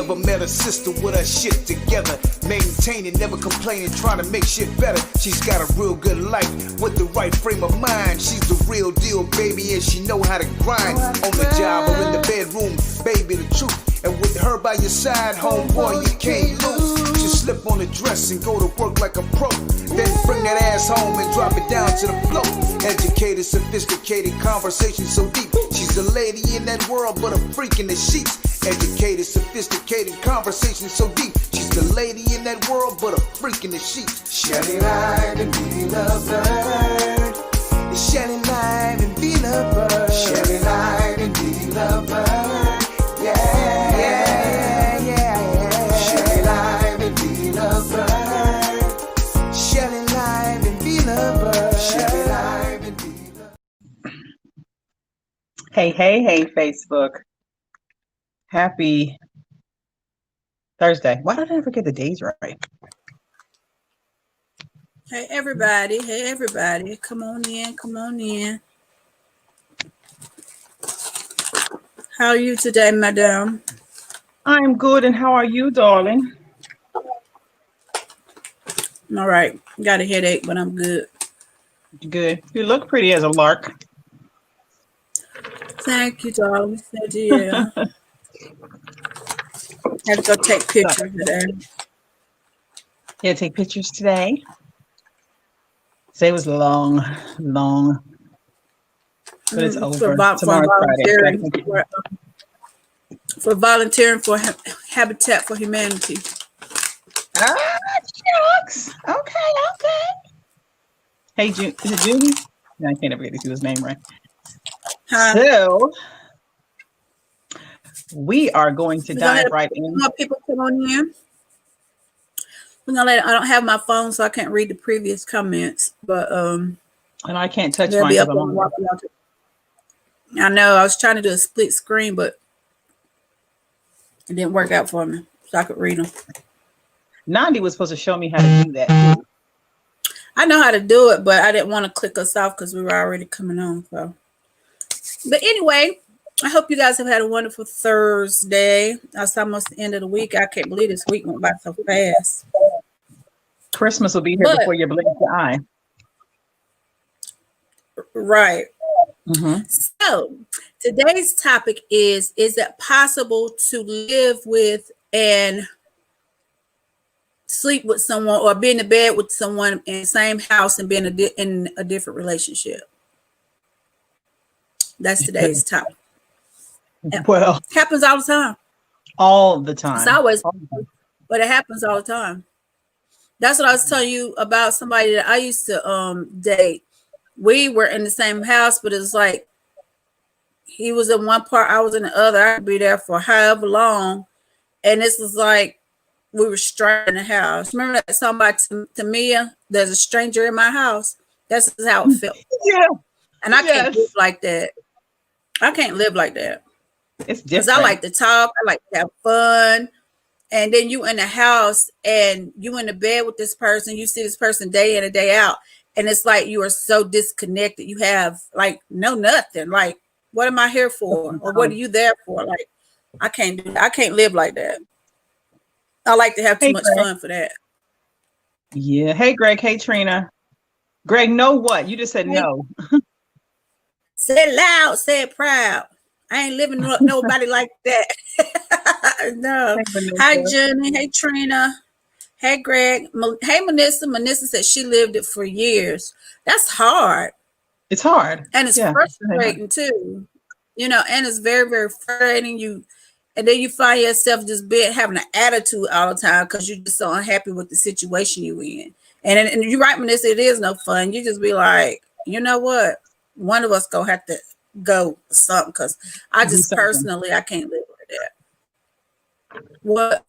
Never met a sister with her shit together. Maintaining, never complaining, trying to make shit better. She's got a real good life with the right frame of mind. She's the real deal, baby, and she know how to grind. On the job or in the bedroom, baby, the truth. And with her by your side, homeboy, you can't lose. Just slip on the dress and go to work like a pro. Then bring that ass home and drop it down to the floor. Educated, sophisticated, conversation so deep. She's a lady in that world, but a freak in the sheets. Educated, sophisticated, conversation so deep. She's the lady in that world, but a freak in the sheets. Shining light and be lovebird. Shining light and be lovebird. Shining light and be lovebird. Yeah, yeah, yeah. Shining light and be lovebird. Shining light and be lovebird. Shining light and be lovebird. Hey, Facebook. Happy Thursday. Why did I never get the days right? Hey everybody, come on in. How are you today, madam? I'm good, and how are you, darling? All right, got a headache, but I'm good. Good. You look pretty as a lark. Thank you, darling. Yeah. Have to go take pictures today. Yeah, take pictures today. Say it was long, but it's over. Tomorrow's Friday. For volunteering for Habitat for Humanity. Ah, shucks. Okay. Hey, is it Judy? No, I can't ever get to see his name right. Huh? So we are going to dive right in. More people come on in. I don't have my phone, so I can't read the previous comments. But and I can't touch mine. I know. I was trying to do a split screen, but it didn't work out for me, so I could read them. Nandi was supposed to show me how to do that too. I know how to do it, but I didn't want to click us off because we were already coming on. So, but anyway, I hope you guys have had a wonderful Thursday. It's almost the end of the week. I can't believe this week went by so fast. Christmas will be here before you blink your eye. Right. Mm-hmm. So today's topic is it possible to live with and sleep with someone or be in the bed with someone in the same house and be in a different relationship? That's today's topic. Well, it happens all the time. All the time. It's always, but it happens all the time. That's what I was telling you about somebody that I used to date. We were in the same house, but it's like he was in one part, I was in the other. I could be there for however long. And this was like we were straight in the house. Remember that song by Tamia, There's a Stranger in My House? That's how it felt. Yeah. And I can't live like that. I can't live like that. It's different. Because I like to talk. I like to have fun. And then you in the house and you in the bed with this person. You see this person day in and day out. And it's like you are so disconnected. You have like nothing. Like, what am I here for? Or what are you there for? Like, I can't do that. I can't live like that. I like to have too much fun for that. Yeah. Hey, Greg. Hey, Trina. Greg, know what? You just said no. Say it loud. Say it proud. I ain't living with nobody like that. No. Hi, Jenny. Hey, Trina. Hey, Greg. Hey, Manissa. Manissa said she lived it for years. That's hard. It's hard. And it's frustrating too. You know, and it's very, very frustrating. And then you find yourself just having an attitude all the time because you're just so unhappy with the situation you're in. And you're right, Manissa, it is no fun. You just be like, you know what? One of us gonna have to go or something because I just personally I can't live like that. What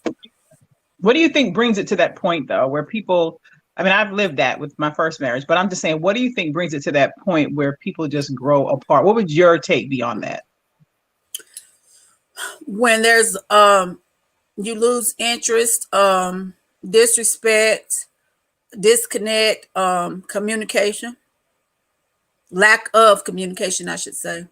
do you think brings it to that point though, where people, I mean, I've lived that with my first marriage, but I'm just saying, what do you think brings it to that point where people just grow apart? What would your take be on that? When there's you lose interest, disrespect, disconnect, communication, lack of communication, I should say.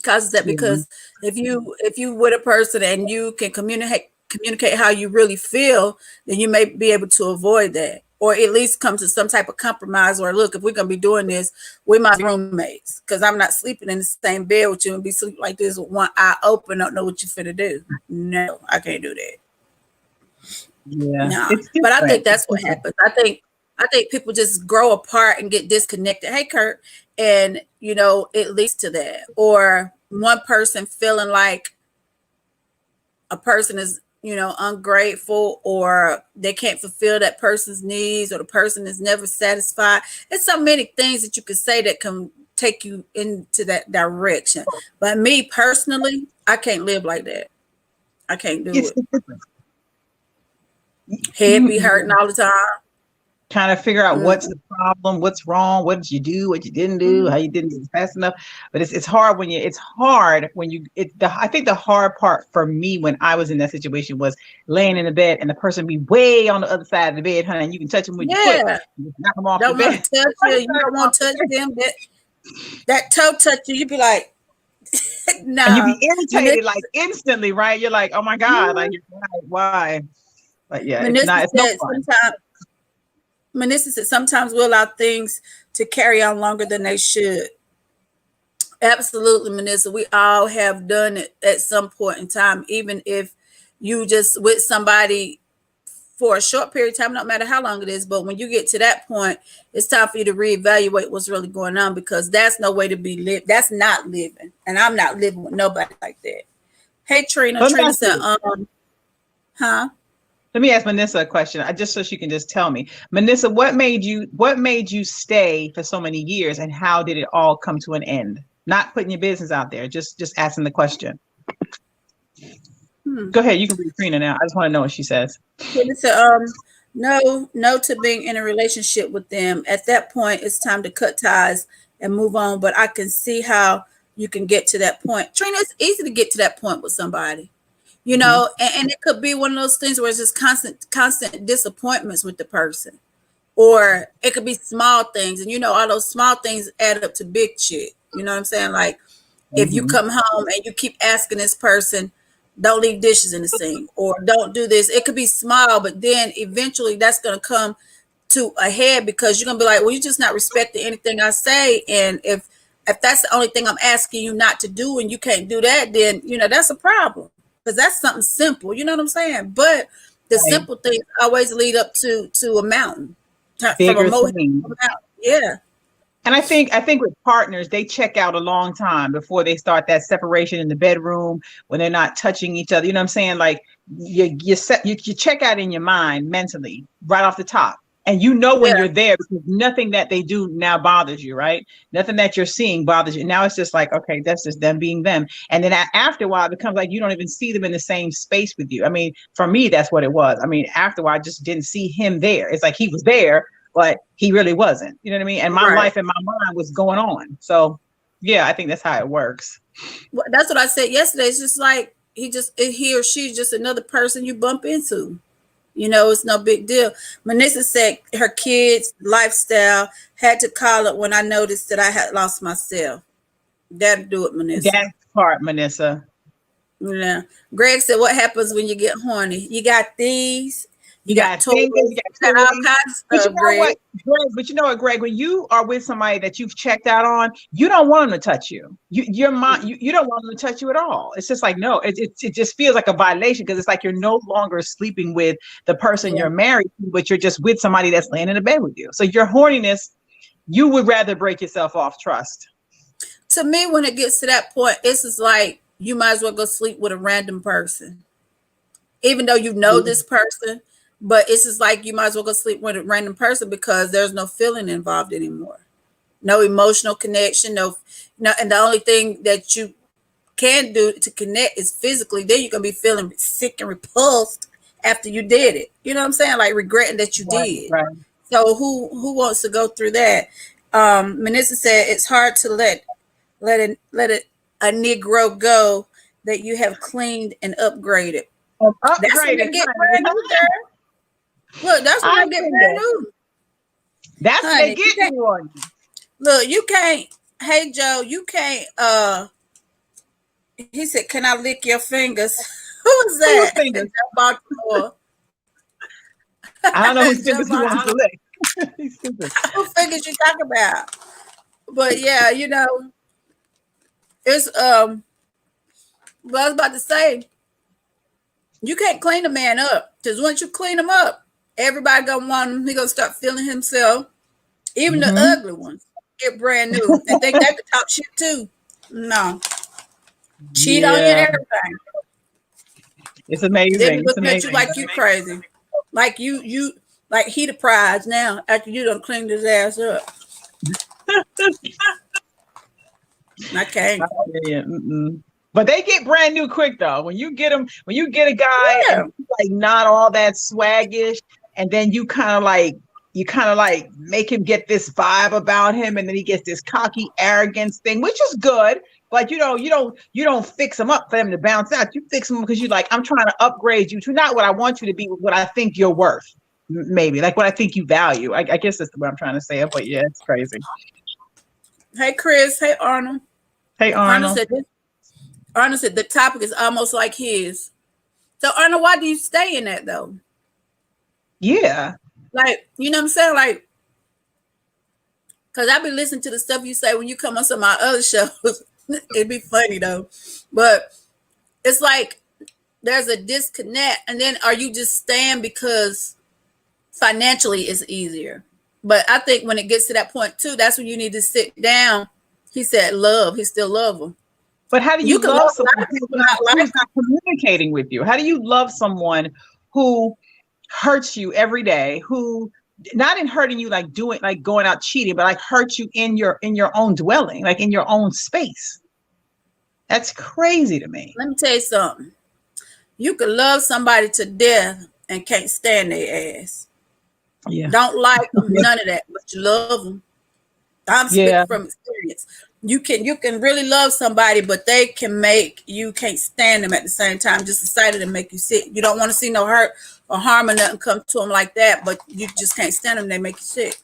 causes that, because if you with a person and you can communicate how you really feel, then you may be able to avoid that, or at least come to some type of compromise. Or look, if we're gonna be doing this, we might be roommates, because I'm not sleeping in the same bed with you and be sleeping like this with one eye open, don't know what you're finna do. No, I can't do that. Yeah, No, it's but I think different. that's what happens. I think people just grow apart and get disconnected. Hey, Kurt, and it leads to that, or one person feeling like a person is ungrateful, or they can't fulfill that person's needs, or the person is never satisfied. It's so many things that you could say that can take you into that direction. But me personally, I can't live like that. I can't do It's it. different. Head be hurting all the time. Trying to figure out what's the problem, what's wrong, what did you do, what you didn't do, how you didn't do it fast enough. But it's hard when I think the hard part for me when I was in that situation was laying in the bed and the person be way on the other side of the bed, honey, and you can touch them with your foot. You knock them off Don't the want bed. to touch you. You don't want to touch them. That toe touch you. You be like, no. And you be irritated like instantly, right? You're like, oh my God, like why? But yeah, it's no fun. Melissa said sometimes we allow things to carry on longer than they should. Absolutely, Melissa. We all have done it at some point in time, even if you just with somebody for a short period of time, no matter how long it is. But when you get to that point, it's time for you to reevaluate what's really going on, because that's no way to be lived. That's not living. And I'm not living with nobody like that. Hey, Trina. Trina said, huh? Let me ask Manissa a question, just so she can just tell me. Manissa, what made you stay for so many years, and how did it all come to an end? Not putting your business out there, just asking the question. Go ahead, you can read Trina now. I just want to know what she says. No to being in a relationship with them. At that point, it's time to cut ties and move on. But I can see how you can get to that point. Trina, it's easy to get to that point with somebody. And it could be one of those things where it's just constant disappointments with the person, or it could be small things, and all those small things add up to big shit. You know what I'm saying? Like if you come home and you keep asking this person, don't leave dishes in the sink, or don't do this. It could be small, but then eventually that's going to come to a head, because you're going to be like, well, you're just not respecting anything I say. And if that's the only thing I'm asking you not to do, and you can't do that, then, that's a problem. Because that's something simple, you know what I'm saying? But the simple things always lead up to a mountain. Bigger thing. Yeah. And I think with partners, they check out a long time before they start that separation in the bedroom, when they're not touching each other. You know what I'm saying? Like you check out in your mind mentally right off the top. And when you're there, because nothing that they do now bothers you, right? Nothing that you're seeing bothers you. Now it's just like, okay, that's just them being them. And then after a while, it becomes like you don't even see them in the same space with you. I mean, for me, that's what it was. I mean, after a while, I just didn't see him there. It's like he was there, but he really wasn't. You know what I mean? And my life and my mind was going on. So, yeah, I think that's how it works. Well, that's what I said yesterday. It's just like he or she's just another person you bump into. It's no big deal. Manissa said her kids' lifestyle had to call it when I noticed that I had lost myself. That'll do it, Manissa. That part, Manissa. Yeah. Greg said, what happens when you get horny? You got these. You got toys, you got all kinds of stuff, Greg. But you know what, Greg? When you are with somebody that you've checked out on, you don't want them to touch you. You don't want them to touch you at all. It's just like, no, it just feels like a violation, because it's like you're no longer sleeping with the person you're married to, but you're just with somebody that's laying in a bed with you. So your horniness, you would rather break yourself off trust. To me, when it gets to that point, it's just like you might as well go sleep with a random person, even though you know this person. But it's just like you might as well go sleep with a random person, because there's no feeling involved anymore. No emotional connection, no, and the only thing that you can do to connect is physically. Then you're going to be feeling sick and repulsed after you did it. You know what I'm saying? Like regretting that you did. Right. So who wants to go through that? Manissa said it's hard to let a Negro go that you have cleaned and upgraded. That's when they get brand new, girl. Look, that's when I get brand new. That's when they get you on. Look, you can't. Hey, Joe, you can't He said, "Can I lick your fingers?" Who was that? Whose fingers? Baltimore. I don't know whose fingers he Joe wants to lick. He's stupid. Who fingers you talk about? But yeah, it's what I was about to say. You can't clean a man up, because once you clean him up, everybody gonna want him. He gonna start feeling himself. Even the ugly ones get brand new and think that's the top shit too. No, cheat on you and everything. It's amazing. They be looking at you like you crazy, like you like he the prize now after you done cleaned his ass up. I can't. But they get brand new quick though. When you get them, when you get a guy and he's like not all that swaggish, and then you kind of like make him get this vibe about him, and then he gets this cocky arrogance thing, which is good. But you don't fix them up for them to bounce out. You fix them because you're like, I'm trying to upgrade you to not what I want you to be, but what I think you're worth. Maybe like what I think you value. I guess that's what I'm trying to say. But yeah, it's crazy. Hey Chris. Hey Arnold. Hey Arnold. Arnold said the topic is almost like his. So Arnold, why do you stay in that though? Yeah. Like, you know what I'm saying? Like, because I be listening to the stuff you say when you come on some of my other shows. It'd be funny though. But it's like there's a disconnect. And then are you just staying because financially it's easier? But I think when it gets to that point too, that's when you need to sit down. He said love. He still love him. But how do you love someone who's not communicating with you? How do you love someone who hurts you every day, who not in hurting you like going out cheating, but like hurt you in your own dwelling, like in your own space? That's crazy to me. Let me tell you something. You could love somebody to death and can't stand their ass. Yeah. Don't like them, none of that, but you love them. I'm speaking from experience. You can really love somebody, but they can make you can't stand them at the same time. Just decided to make you sick. You don't want to see no hurt or harm or nothing come to them like that, but you just can't stand them. They make you sick.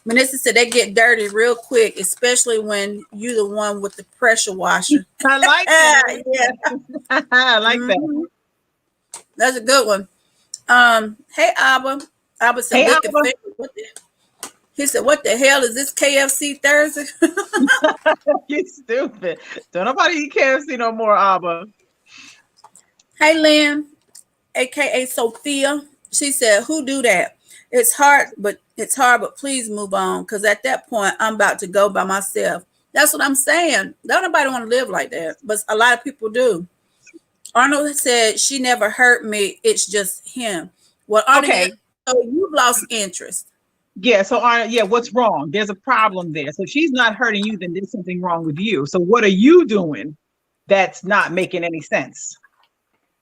Melissa said they get dirty real quick, especially when you're the one with the pressure washer. I like that. Yeah, I like that. That's a good one. Hey Abba. Abba said, hey, he said, what the hell is this KFC Thursday? You stupid. Don't nobody eat KFC no more, Abba. Hey, Lynn, a.k.a. Sophia. She said, who do that? It's hard, but please move on. Because at that point, I'm about to go by myself. That's what I'm saying. Don't nobody want to live like that. But a lot of people do. Arnold said, she never hurt me. It's just him. Well, Arnold, okay. So you've lost interest. Yeah, so what's wrong? There's a problem there. So if she's not hurting you, then there's something wrong with you. So what are you doing that's not making any sense?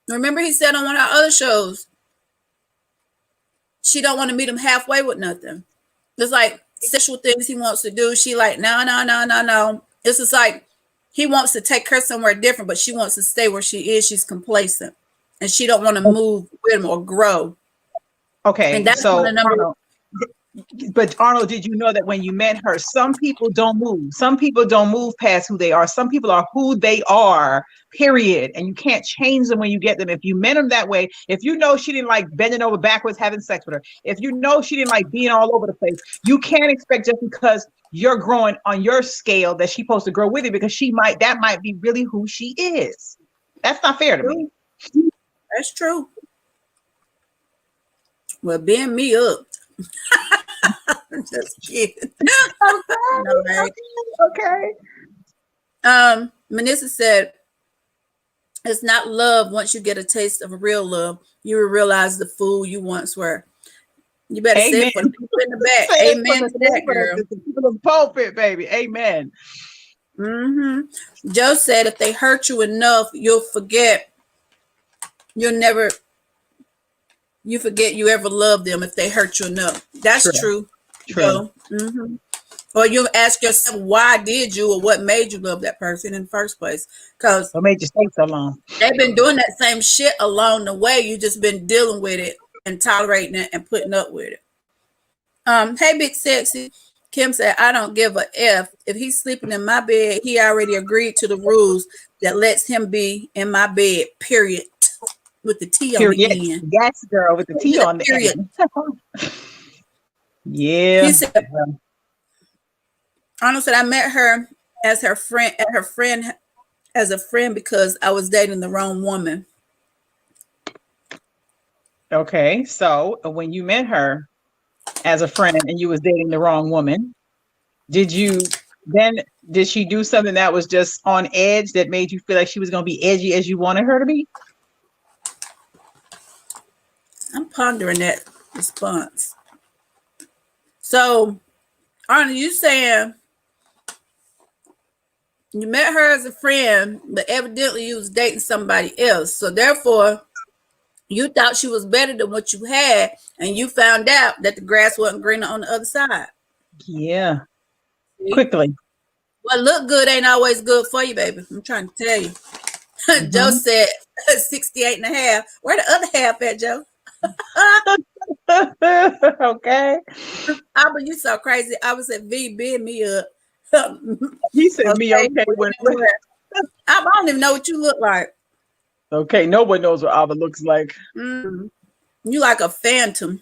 Remember he said on one of our other shows, she don't want to meet him halfway with nothing. It's like sexual things he wants to do. She like, no. It's just like he wants to take her somewhere different, but she wants to stay where she is. She's complacent. And she don't want to move with him or grow. Okay, and that's one of the number. But Arnold, did you know that when you met her, some people don't move. Some people don't move past who they are. Some people are who they are, period. And you can't change them when you get them. If you met them that way, if you know she didn't like bending over backwards, having sex with her, if you know she didn't like being all over the place, you can't expect just because you're growing on your scale that she's supposed to grow with it, because that might be really who she is. That's not fair to me. That's true. Well, bend me up. Just kidding. Okay. Melissa said, it's not love. Once you get a taste of real love, you will realize the fool you once were. You better say it for the people in the back. Amen to that, girl. The people in the pulpit, baby. Amen. Mm-hmm. Joe said, if they hurt you enough, you'll forget. You forget you ever loved them if they hurt you enough. That's true. True. Mm-hmm. Or you ask yourself, why did you, or what made you love that person in the first place? Because what made you stay so long? They've been doing that same shit along the way. You just been dealing with it and tolerating it and putting up with it. Hey, Big Sexy. Kim said, I don't give a F. If he's sleeping in my bed, he already agreed to the rules. that lets him be in my bed, period, with the T on Period. the end. Yes, girl, with the T on the Period. end. Yeah. He said, Arnold said, I met her as her friend, as a friend because I was dating the wrong woman. Okay, so when you met her as a friend and you was dating the wrong woman, did she do something that was just on edge that made you feel like she was going to be edgy as you wanted her to be? I'm pondering that response. So, Arnold, you saying you met her as a friend, but evidently you was dating somebody else. So therefore, you thought she was better than what you had, and you found out that the grass wasn't greener on the other side. Yeah. See? Quickly. What look good ain't always good for you, baby. I'm trying to tell you. Mm-hmm. Joe said 68 and a half. Where the other half at, Joe? Okay. But you so crazy. I was at V being me up. He said me okay. I don't even know what you look like. Okay, no one knows what Ava looks like. You like a phantom.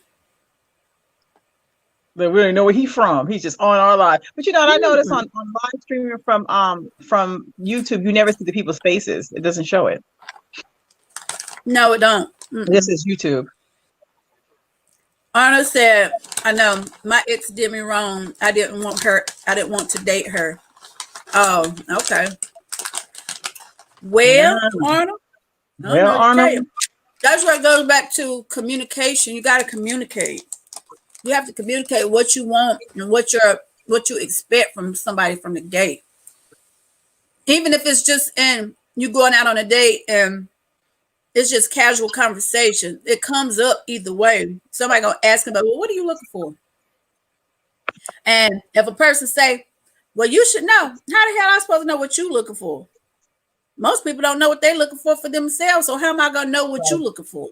They really know where he's from. He's just on our live. But you know, I noticed on live streaming from YouTube, you never see the people's faces. It doesn't show it. No, it don't. This is YouTube. Anna said, I know my ex did me wrong. I didn't want to date her. Oh, okay. Well, Arnold. Well, Arnold. That's where it goes back to communication. You got to communicate. You have to communicate what you want and what you expect from somebody from the gate. Even if it's just you going out on a date and it's just casual conversation, it comes up either way. Somebody gonna ask him about, well, what are you looking for? And if a person say, well, you should know. How the hell am I supposed to know what you're looking for? Most people don't know what they're looking for themselves. So how am I gonna know what you're looking for?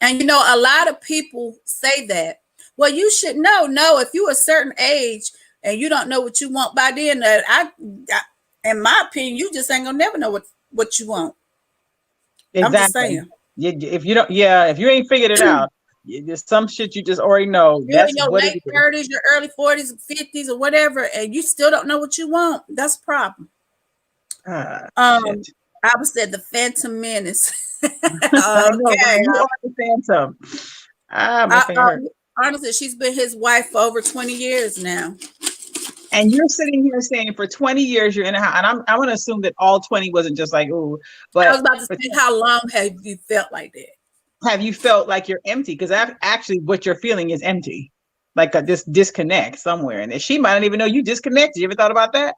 And you know, a lot of people say that. Well, you should know. No, if you're a certain age and you don't know what you want by then, in my opinion, you just ain't gonna never know what you want. Exactly. I'm just saying. If you don't, if you ain't figured it out, there's some shit you just already know. You're in your late 30s, your early 40s, 50s, or whatever, and you still don't know what you want. That's a problem. I was said the Phantom Menace. Okay, you are the Phantom. Honestly, she's been his wife for over 20 years now. And you're sitting here saying for 20 years you're in a house, and I'm going to assume that all 20 wasn't just like, ooh. But I was about to say, how long have you felt like that? Have you felt like you're empty? Because actually what you're feeling is empty, like this disconnect somewhere. And she might not even know you disconnected. You ever thought about that?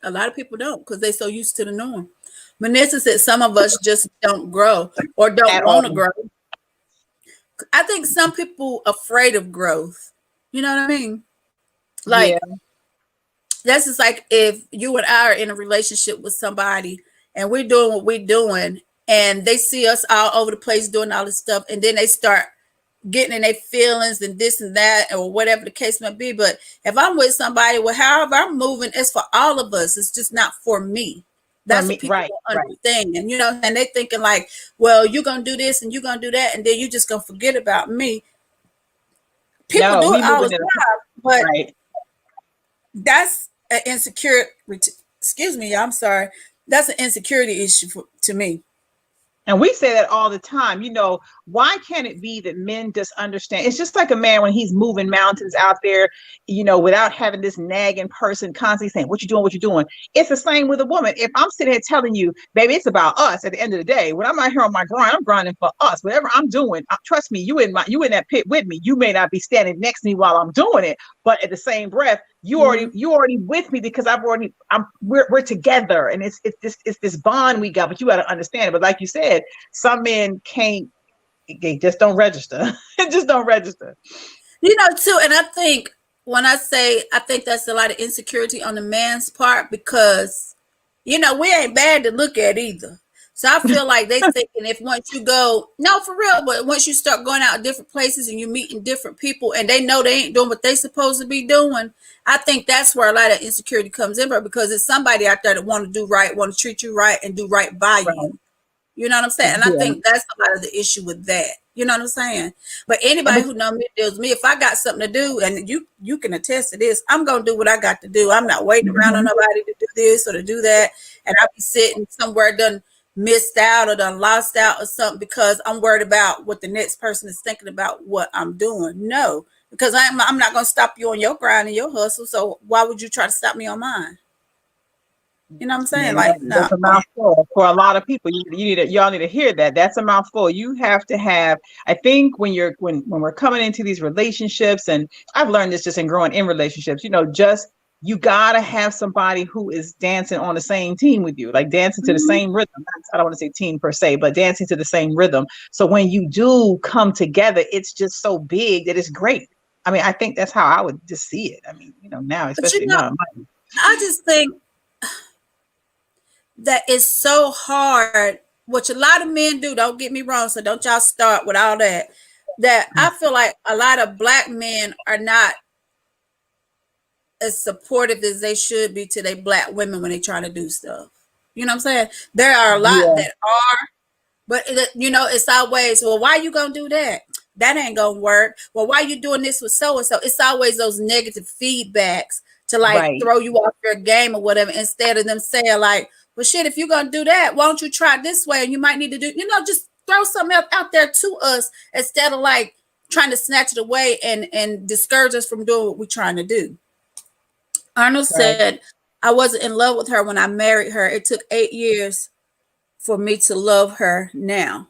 A lot of people don't, because they're so used to the norm. Vanessa said some of us just don't grow or don't want to grow. I think some people afraid of growth. You know what I mean? Like, that's just like if you and I are in a relationship with somebody and we're doing what we're doing and they see us all over the place doing all this stuff, and then they start getting in their feelings and this and that or whatever the case may be. But if I'm with somebody, well, however I'm moving, it's for all of us. It's just not for me. That's what people don't understand. And, you know, and they thinking like, well, you're going to do this and you're going to do that, and then you're just going to forget about me. People do it all the time, but that's an insecurity. Excuse me, I'm sorry. That's an insecurity issue to me. And we say that all the time. You know, why can't it be that men just understand? It's just like a man when he's moving mountains out there, you know, without having this nagging person constantly saying, what you doing, what you doing? It's the same with a woman. If I'm sitting here telling you, baby, it's about us at the end of the day. When I'm out here on my grind, I'm grinding for us. Whatever I'm doing, trust me, you in that pit with me. You may not be standing next to me while I'm doing it, but at the same breath, you already with me because we're together, and it's this bond we got. But you got to understand it. But like you said, some men they just don't register. Just don't register. You know, too, and I think when I think that's a lot of insecurity on the man's part, because, you know, we ain't bad to look at either. So I feel like they thinking if once you go, no, for real, but once you start going out different places and you meeting different people and they know they ain't doing what they supposed to be doing, I think that's where a lot of insecurity comes in, but because it's somebody out there that want to do right, want to treat you right and do right by Right. you. You know what I'm saying? And I Yeah. think that's a lot of the issue with that. You know what I'm saying? But anybody who knows me deals with me. If I got something to do, and you can attest to this, I'm gonna do what I got to do. I'm not waiting around on nobody to do this or to do that. And I'll be sitting somewhere done missed out or done lost out or something because I'm worried about what the next person is thinking about what I'm doing. No, because I'm not gonna stop you on your grind and your hustle. So why would you try to stop me on mine? You know what I'm saying? Yeah, Like, no. that's a mouthful for a lot of people. Y'all need to hear that. That's a mouthful. You have to have. I think when we're coming into these relationships, and I've learned this just in growing in relationships. Just you gotta have somebody who is dancing on the same team with you, like dancing to the same rhythm. I don't want to say team per se, but dancing to the same rhythm. So when you do come together, it's just so big that it's great. I mean, I think that's how I would just see it. I mean, now, especially now. I just think that is so hard, which a lot of men do. Don't get me wrong. So don't y'all start with all that. That I feel like a lot of Black men are not as supportive as they should be to their Black women when they trying to do stuff. You know what I'm saying? There are a lot that are, but it's always, well, why you gonna do that? That ain't gonna work. Well, why you doing this with so and so? It's always those negative feedbacks to throw you off your game or whatever, instead of them saying like, well, shit, if you're going to do that, why don't you try this way? And you might need to do, just throw something else out there to us instead of like trying to snatch it away and discourage us from doing what we're trying to do. Arnold said, I wasn't in love with her when I married her. It took 8 years for me to love her now.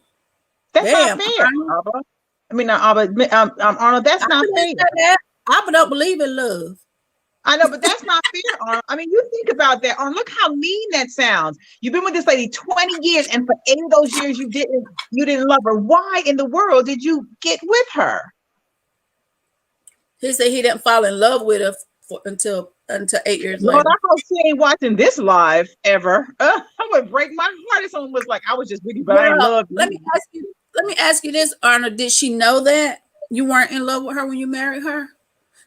That's not fair, Abba. I mean, Arnold, that's not fair. Abba don't believe in love. I know, but that's not fair, Arnold. I mean, you think about that, Arnold. Look how mean that sounds. You've been with this lady 20 years, and for 8 of those years, you didn't love her. Why in the world did you get with her? He said he didn't fall in love with her until 8 years later. Lord, I hope she ain't watching this live ever. I would break my heart if someone was like, I was just with you, but I love you. Let me ask you this, Arnold. Did she know that you weren't in love with her when you married her?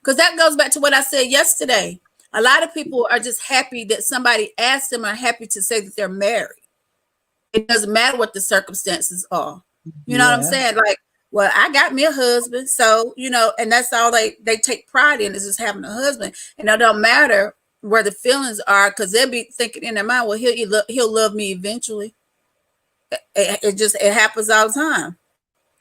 Because that goes back to what I said yesterday. A lot of people are just happy that somebody asked them, are happy to say that they're married. It doesn't matter what the circumstances are. You know what I'm saying? Like, well, I got me a husband. So, and that's all they take pride in, is just having a husband. And it don't matter where the feelings are, because they'll be thinking in their mind, well, he'll love me eventually. It happens all the time.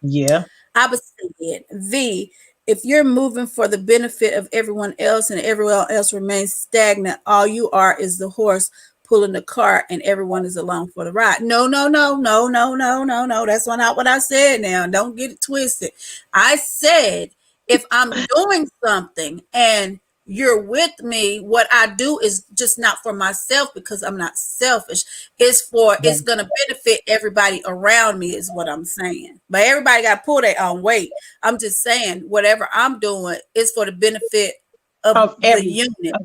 Yeah. I was saying, if you're moving for the benefit of everyone else and everyone else remains stagnant, all you are is the horse pulling the cart and everyone is along for the ride. No. That's not what I said now. Don't get it twisted. I said, if I'm doing something and you're with me, what I do is just not for myself, because I'm not selfish. It's going to benefit everybody around me, is what I'm saying. But everybody got to pull their own weight. I'm just saying, whatever I'm doing is for the benefit of the unit.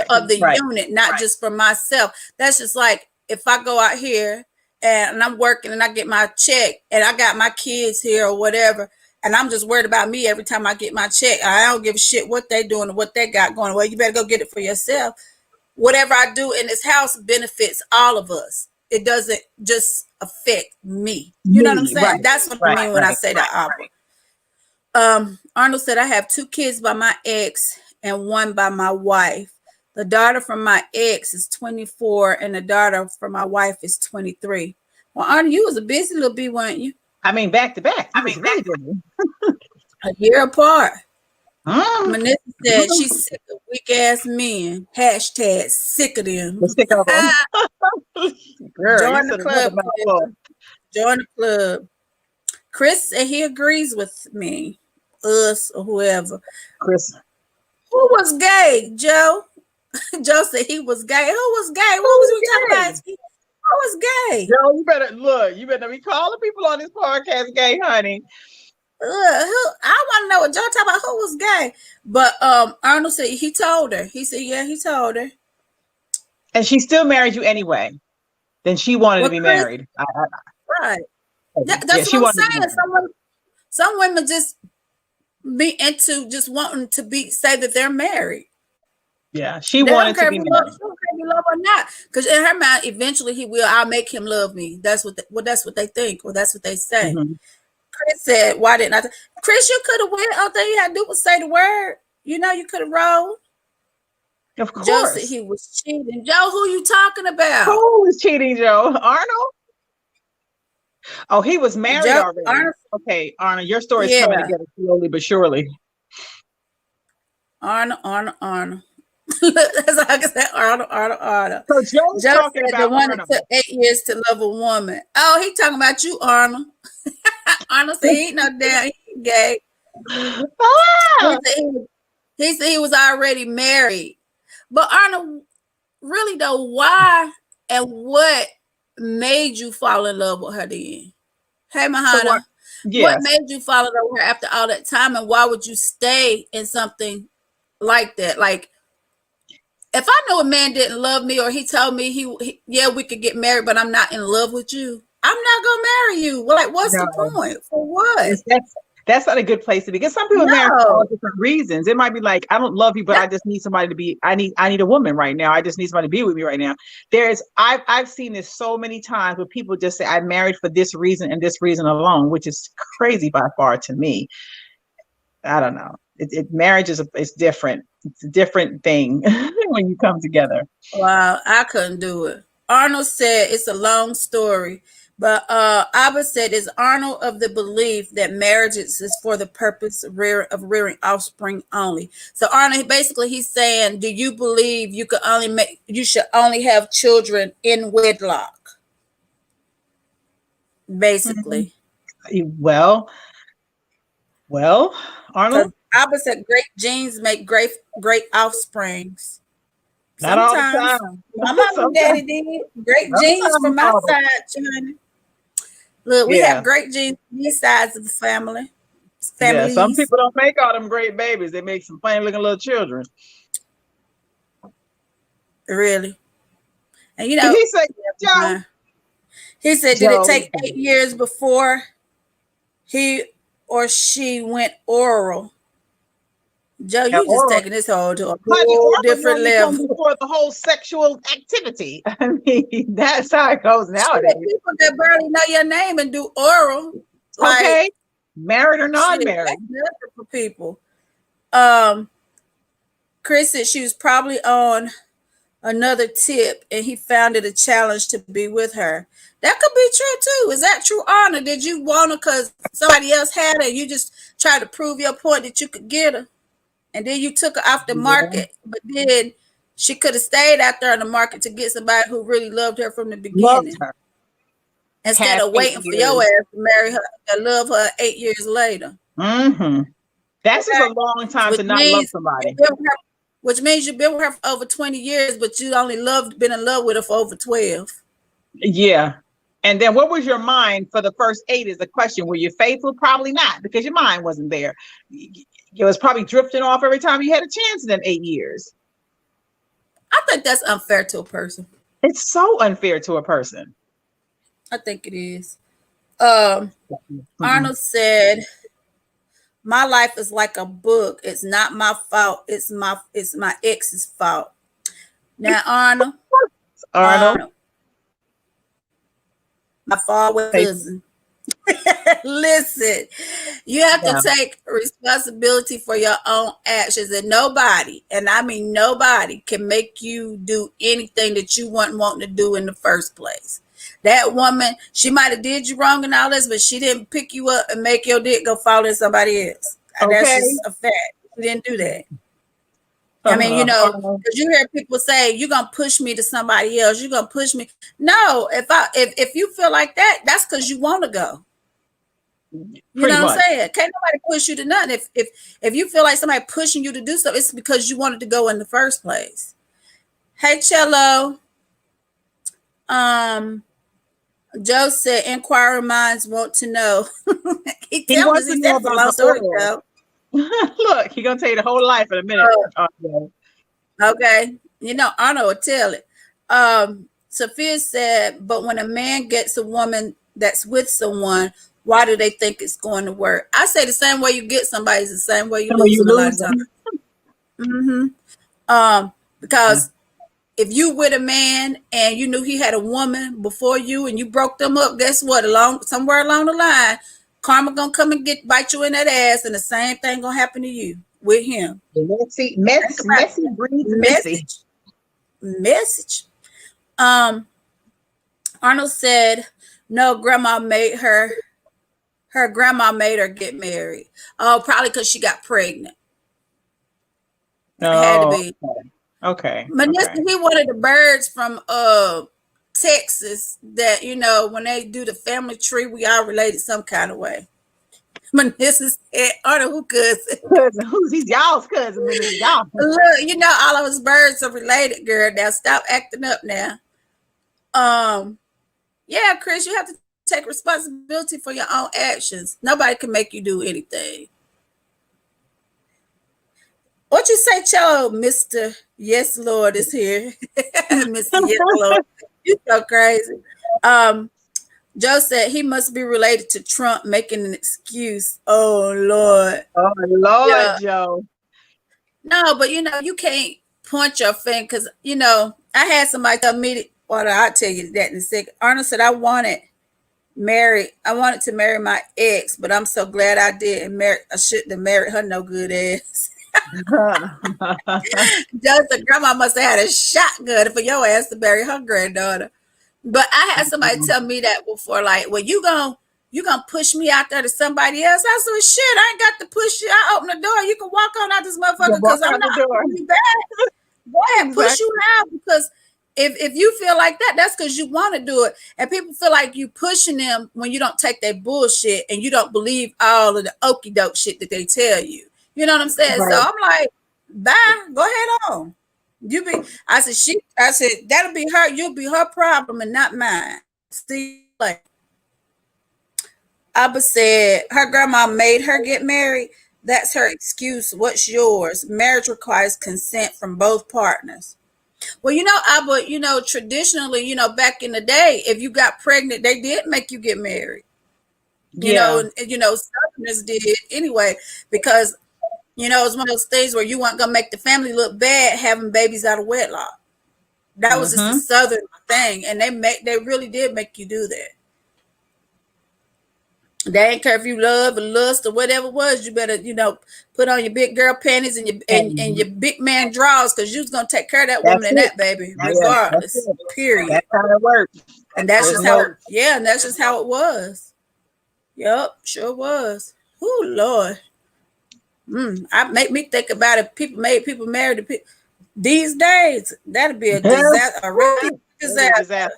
Of the unit, not just for myself. That's just like, if I go out here and I'm working and I get my check and I got my kids here or whatever, and I'm just worried about me every time I get my check. I don't give a shit what they doing or what they got going. Well, you better go get it for yourself. Whatever I do in this house benefits all of us. It doesn't just affect me. You know what I'm saying? Right. That's what I mean when I say that, Aubrey. Arnold said, I have 2 kids by my ex and 1 by my wife. The daughter from my ex is 24 and the daughter from my wife is 23. Well, Arnold, you was a busy little bee, weren't you? I mean, back to back. I mean, really good. A year apart. Manessa said she's sick of weak ass men. # sick of them. Sick of them. Girl, join the club. Join the club. Chris said he agrees with me. Us or whoever. Chris. Who was gay, Joe? Joe said he was gay. Who was gay? What was we talking about? Who was gay? Joe, you better be calling people on this podcast gay, honey. I want to know what Joe talking about. Who was gay? But Arnold said he told her. He said, yeah, he told her. And she still married you anyway. then she wanted to Well, be Chris, married. right. Yeah, That's she what I'm wanted to be saying. married. Some women just be into just wanting to say that they're married. Yeah, she They don't wanted to care if be he love, married. she don't care if he love or not. Because in her mind, eventually he will. I'll make him love me. That's what. That's what they think, or that's what they say. Mhm. Chris said, "Why didn't I?" Chris, you could have went. All thing you had to do was say the word. You know, you could have rolled. Of Joe said course. he was cheating. Joe, who you talking about? Who was cheating, Joe? Arnold? Oh, he was married Joe already. Arnold. Okay, Arnold, your story's coming Yeah, together slowly but surely. Arnold. That's how I can say Arnold. So Joe's Joe talking said the about one that Arnold. took 8 years to love a woman. Oh, he talking about you, Arnold. Arnold said he ain't no damn he gay. Ah! He said he was already married. But Arnold, really though, why and what made you fall in love with her then? Hey, So what? Mahana, what Yes. made you fall in love with her after all that time, and why would you stay in something like that? Like, if I knew a man didn't love me, or he told me yeah, we could get married, but I'm not in love with you, I'm not gonna marry you. Well, like, what's the No. point? For what? That's not a good place to be. Because some people marry for all No. different reasons. It might be like, I don't love you, but I just need somebody to be. I need a woman right now. I just need somebody to be with me right now. I've seen this so many times where people just say, I married for this reason and this reason alone, which is crazy by far to me. I don't know. Marriage is different. It's a different thing when you come together. Wow, I couldn't do it. Arnold said it's a long story, but Abba said, is Arnold of the belief that marriage is for the purpose of rearing offspring only? So Arnold, basically, he's saying, do you believe you should only have children in wedlock? Basically, Well, because Arnold, Abba said great genes make great offsprings. not all the Sometimes time. my mom and daddy Sometimes, did great genes from sometimes, my Arnold. side, Johnny. Look, we Yeah. have great genes from these sides of the family. Yeah, some Families. people don't make all them great babies. They make some plain looking little children. Really. And Did he say, Joe? he said, did it Joe. take 8 years before he or she went oral? Joe, Yeah, you just oral. taking this whole to a Honey, whole oral different normally comes level. before the whole sexual activity. I mean, that's how it goes nowadays. Shit, people that barely know your name and do oral. Like, Okay, married or shit, non-married. that's nothing for people. Chris said she was probably on another tip and he found it a challenge to be with her. That could be true too. Is that true, Anna? Did you want her because somebody else had her and you just tried to prove your point that you could get her? And then you took her off the market, but then she could have stayed out there in the market to get somebody who really loved her from the Loved beginning. her. Instead Past of 8 waiting for years. your ass to marry her and love her 8 years later. Mm-hmm. That's just a long time Which to not love somebody. Which means you've been with her for over 20 years, but you only been in love with her for over 12. Yeah. And then what was your mind for the first 8 is the question. Were you faithful? Probably not, because your mind wasn't there. It was probably drifting off every time you had a chance in them 8 years. I think that's unfair to a person. It's so unfair to a person. I think it is. Arnold said, my life is like a book. It's not my fault. It's my ex's fault. Now, Arnold, my faraway cousin. Listen, you have to take responsibility for your own actions, and nobody, and I mean nobody, can make you do anything that you weren't wanting to do in the first place. That woman, she might have did you wrong and all this, but she didn't pick you up and make your dick go fall in somebody else. And that's just a fact. She didn't do that. I mean, you know, because you hear people say, you're going to push me to somebody else. You're going to push me. No, if you feel like that, that's because you want to go. You know what I'm saying? Can't nobody push you to nothing. If you feel like somebody pushing you to do stuff, it's because you wanted to go in the first place. Hey, Cello. Joe said, inquiring minds want to know. he wants to know about the oil. Look, he's gonna tell you the whole life in a minute. Okay. You know, Arnold will tell it. Sophia said, but when a man gets a woman that's with someone, why do they think it's going to work? I say the same way you get somebody is the same way you lose them a lot of times. Because if you with a man and you knew he had a woman before you and you broke them up, guess what? Somewhere along the line, karma gonna come and bite you in that ass, and the same thing gonna happen to you with him. Messy breeds messy. Message. Arnold said, no, grandma made her grandma made her get married. Oh, probably because she got pregnant. It had to be. Okay. Manissa, he wanted the birds from Texas that, you know, when they do the family tree, we all related some kind of way. Manissa said, Arnold, who cousin? Who's he's y'all's cousin? Y'all. Look, you know, all of us birds are related, girl. Now stop acting up now. Yeah, Chris, you have to take responsibility for your own actions. Nobody can make you do anything. What you say, Cho? Mr. Yes Lord is here. Mr. Yes Lord. You so crazy. Joe said he must be related to Trump making an excuse. Oh Lord. Oh Lord, yeah. Joe. No, but you know, you can't point your finger because you know, I had somebody tell me, well, I'll tell you that in a second. Arnold said I wanted to marry my ex, but I'm so glad I didn't I shouldn't have married her no good ass. Just the grandma must have had a shotgun for your ass to marry her granddaughter. But I had somebody tell me that before, like, well, you gonna push me out there to somebody else. I said, shit, I ain't got to push you. I open the door. You can walk on out this motherfucker because I'm not really bad. Go ahead and push you out because if you feel like that, that's because you want to do it. And people feel like you pushing them when you don't take their bullshit and you don't believe all of the okie doke shit that they tell you. You know what I'm saying? Right. So I'm like, bye, go ahead on. I said, that'll be her, you'll be her problem and not mine. See, like Abba said, her grandma made her get married. That's her excuse. What's yours? Marriage requires consent from both partners. Well, you know, Abba, you know, traditionally, you know, back in the day, if you got pregnant, they did make you get married. You know, Southerners did anyway, because you know, it's one of those things where you weren't gonna make the family look bad having babies out of wedlock. That was just a Southern thing, and they really did make you do that. They ain't care if you love or lust or whatever it was. You better, you know, put on your big girl panties and your big man drawers because you was gonna take care of that woman and that baby, regardless. Period. That's how it worked. And that's just how. And that's just how it was. Yep, sure was. Oh Lord. I make me think about it. People married to people these days. That'd be a disaster. A real disaster.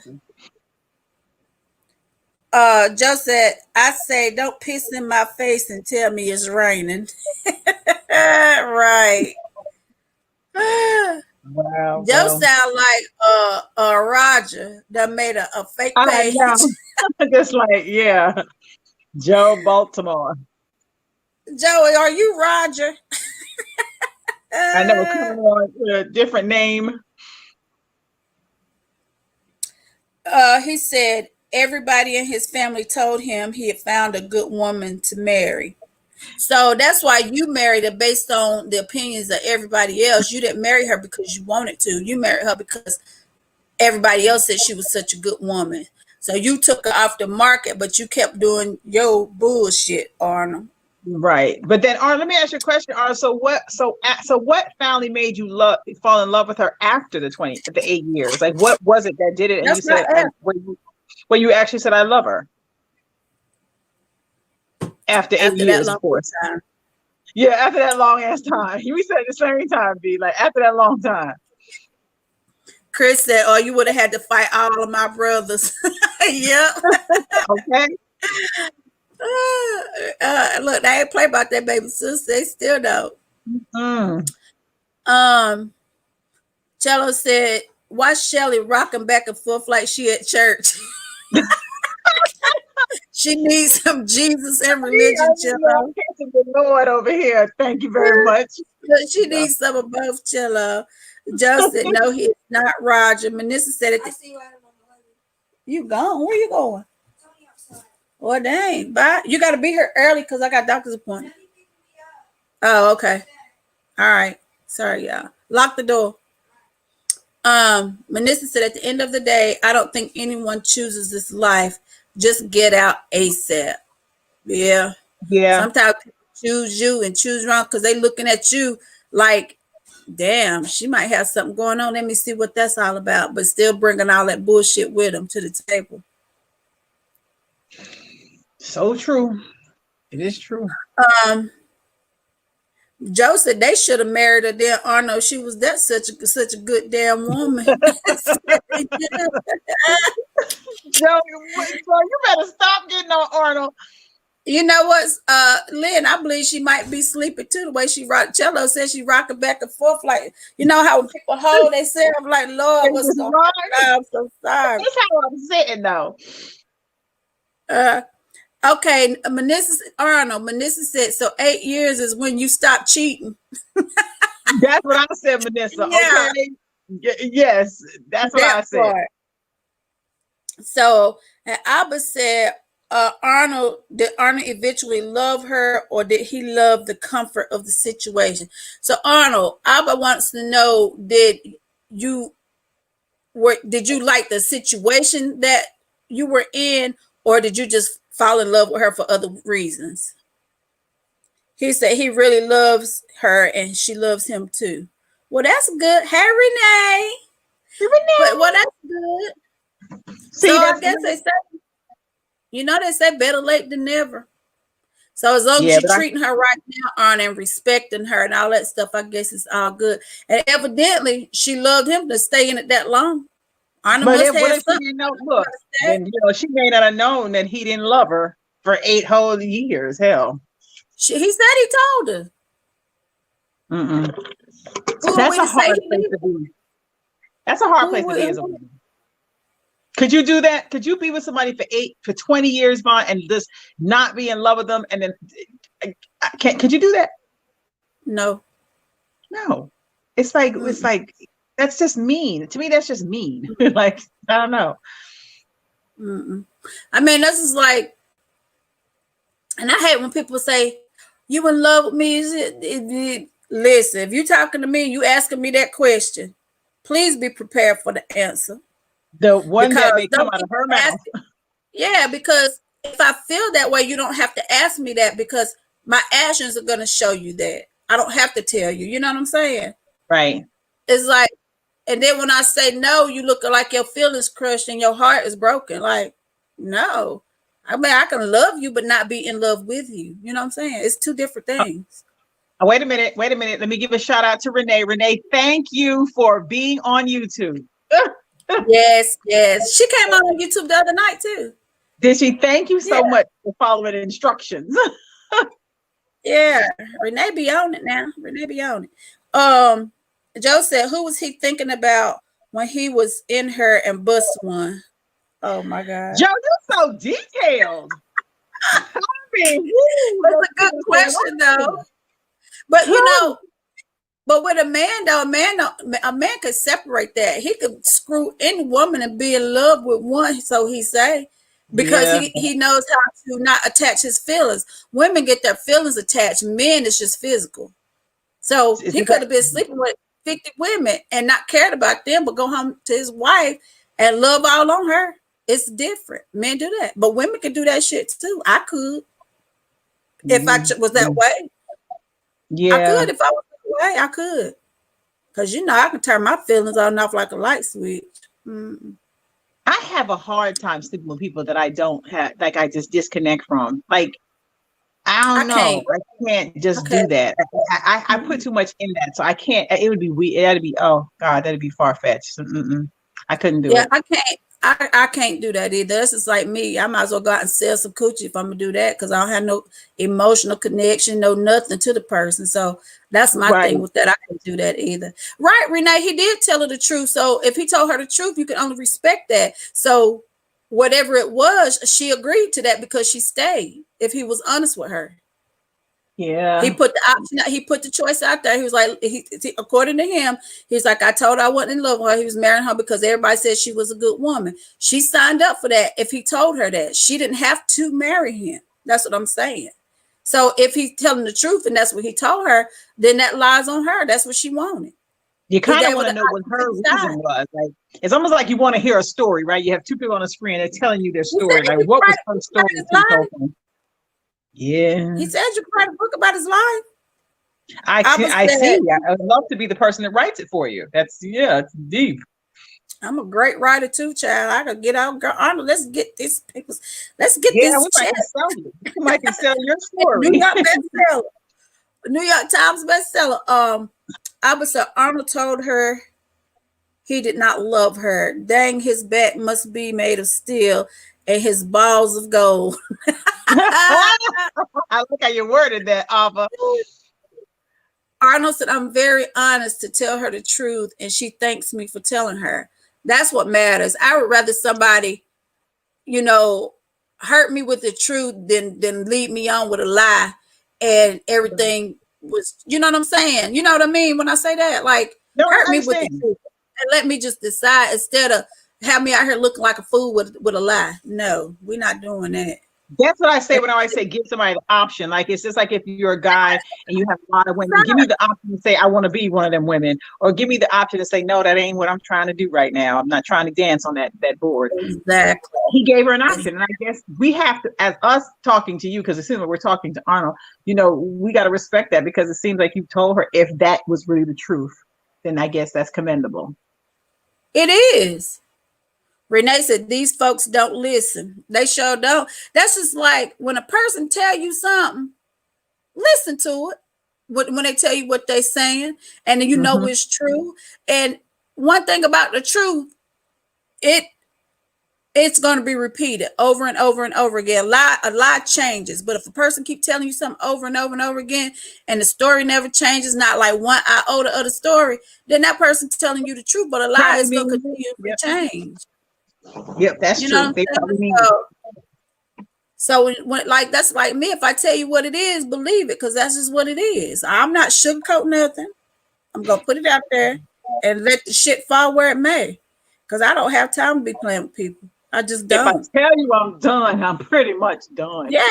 Joe said, I say, don't piss in my face and tell me it's raining. Right. Wow. Joe sound like Roger that made a fake page. Just like, yeah. Joe Baltimore. Joey, are you Roger? I know, coming on with a different name. He said everybody in his family told him he had found a good woman to marry. So that's why you married her based on the opinions of everybody else. You didn't marry her because you wanted to. You married her because everybody else said she was such a good woman. So you took her off the market, but you kept doing your bullshit, Arnold. Right, but then Arnold, let me ask you a question, Arnold. So what finally made you fall in love with her after the 8 years? Like, what was it that did it? And that's you said when you actually said I love her after 8 years, of course. Time. Yeah, after that long ass time. You said it the same time, B. Like after that long time. Chris said, "Oh, you would have had to fight all of my brothers." Yep. Okay. Look, they ain't play about that baby sis. They still don't. Cello said, "Why Shelly rocking back and forth like she at church?" She needs some Jesus and religion, Cello. The Lord over here. Thank you very much. She needs some of both, Cello. Joe said, "No, he's not Roger." Manissa said it. You gone? Where you going? Well, dang, bye. You got to be here early because I got doctor's appointment. Oh, okay. All right. Sorry, y'all. Lock the door. Manissa said, at the end of the day, I don't think anyone chooses this life. Just get out ASAP. Yeah. Yeah. Sometimes people choose you and choose wrong because they looking at you like, damn, she might have something going on. Let me see what that's all about. But still bringing all that bullshit with them to the table. So true. It is true. Joe said they should have married her. Then Arnold, she was such a good damn woman. Joe, you better stop getting on Arnold. You know what, Lynn? I believe she might be sleeping too. The way she rock, Cello said she rocking back and forth, like you know how when people hold themselves, like Lord, what's going on? I'm so sorry. That's how I'm sitting though. Okay, Manissa said, so 8 years is when you stop cheating. That's what I said, Manissa. Yeah. Okay. Yes, that's what I said. Part. So, and Abba said, did Arnold eventually love her, or did he love the comfort of the situation? So, Arnold, Abba wants to know, did you like the situation that you were in, or did you just fall in love with her for other reasons? He said he really loves her and she loves him too. Well, that's good. Hey, Renee. But well, that's good. See, so I guess they say, they say better late than never. So as long as you're treating her right now, Arnold, and respecting her and all that stuff, I guess it's all good. And evidently, she loved him to stay in it that long. Arnold must have something. Look, then, she may not have known that he didn't love her for 8 whole years. Hell, he said he told her. That's a hard place to be. That's a hard place to be as a woman. Could you do that? Could you be with somebody for 20 years, Vaughn, and just not be in love with them? And then, could you do that? No. It's like that's just mean. To me, that's just mean. Like, I don't know. I mean, this is like, and I hate when people say, you in love with me? Listen, if you're talking to me, you asking me that question, please be prepared for the answer. The one that may come out of her mouth. Yeah, because if I feel that way, you don't have to ask me that, because my actions are going to show you that. I don't have to tell you. You know what I'm saying? Right. It's like, and then when I say no, you look like your feelings crushed and your heart is broken. Like, no. I mean, I can love you, but not be in love with you. You know what I'm saying? It's two different things. Wait a minute. Let me give a shout out to Renee. Renee, thank you for being on YouTube. Yes. She came on YouTube the other night too. Did she? Thank you so much for following instructions. Yeah, Renee be on it now. Renee be on it. Joe said, who was he thinking about when he was in her and bust one? Oh my God. Joe, you're so detailed. I mean, that's a good question though. But but with a man though, a man could separate that. He could screw any woman and be in love with one, so he say, because he knows how to not attach his feelings. Women get their feelings attached. Men is just physical. So he could have been sleeping with 50 women and not cared about them, but go home to his wife and love all on her. It's different. Men do that, but women can do that shit too. I could, if I was that way. Yeah, I could if I was that way. I could, because I can turn my feelings on and off like a light switch. I have a hard time sleeping with people that I don't have, like I just disconnect from. Like, I don't know. I can't just do that. I put too much in that, so I can't. It would be weird. That'd be, oh God, that'd be far fetched. I couldn't do it. Yeah, I can't. I can't do that either. This is like me. I might as well go out and sell some coochie if I'm gonna do that, because I don't have no emotional connection, no nothing to the person. So that's my thing with that. I can't do that either. Right, Renee? He did tell her the truth. So if he told her the truth, you can only respect that. So whatever it was, she agreed to that because she stayed. If he was honest with her. Yeah. He put the option. He put the choice out there. He was like, according to him, he's like, I told her I wasn't in love with her. He was marrying her because everybody said she was a good woman. She signed up for that. If he told her that, she didn't have to marry him. That's what I'm saying. So if he's telling the truth and that's what he told her, then that lies on her. That's what she wanted. You kind of want to know what her reason was. Like, it's almost like you want to hear a story, right? You have two people on the screen, they're telling you their story. Like, what was her story? Yeah. He said you could write a book about his life. I see. I would love to be the person that writes it for you. It's deep. I'm a great writer too, child. I could get out, girl. Arnold, let's get this people. Let's get this. You might can sell your story. New York bestseller. New York Times bestseller. Officer Arnold told her he did not love her. Dang, his back must be made of steel and his balls of gold. I look how you worded that, Ava. Arnold said, I'm very honest to tell her the truth, and she thanks me for telling her. That's what matters. I would rather somebody, hurt me with the truth than lead me on with a lie and everything was, you know what I'm saying? You know what I mean when I say that? Like, hurt me with the truth and let me just decide instead of have me out here looking like a fool with a lie. No, we're not doing that. That's what I say when I always say give somebody the option. Like, it's just like if you're a guy and you have a lot of women, give me the option to say I want to be one of them women, or give me the option to say no, that ain't what I'm trying to do right now. I'm not trying to dance on that board. Exactly. He gave her an option, and I guess we have to, as us talking to you, because it seems like we're talking to Arnold. We got to respect that, because it seems like you told her if that was really the truth, then I guess that's commendable. It is. Renee said, these folks don't listen. They sure don't. That's just like when a person tell you something, listen to it. When they tell you what they're saying, and you know it's true. And one thing about the truth, it's going to be repeated over and over and over again. A lie changes, but if a person keep telling you something over and over and over again, and the story never changes, not like one iota of the story, then that person's telling you the truth, but a lie is going to continue to change. Yep, that's true. They probably mean so when like that's like me. If I tell you what it is, believe it, because that's just what it is. I'm not sugarcoating nothing. I'm gonna put it out there and let the shit fall where it may, because I don't have time to be playing with people. I just don't. If I tell you I'm done, I'm pretty much done. Yeah.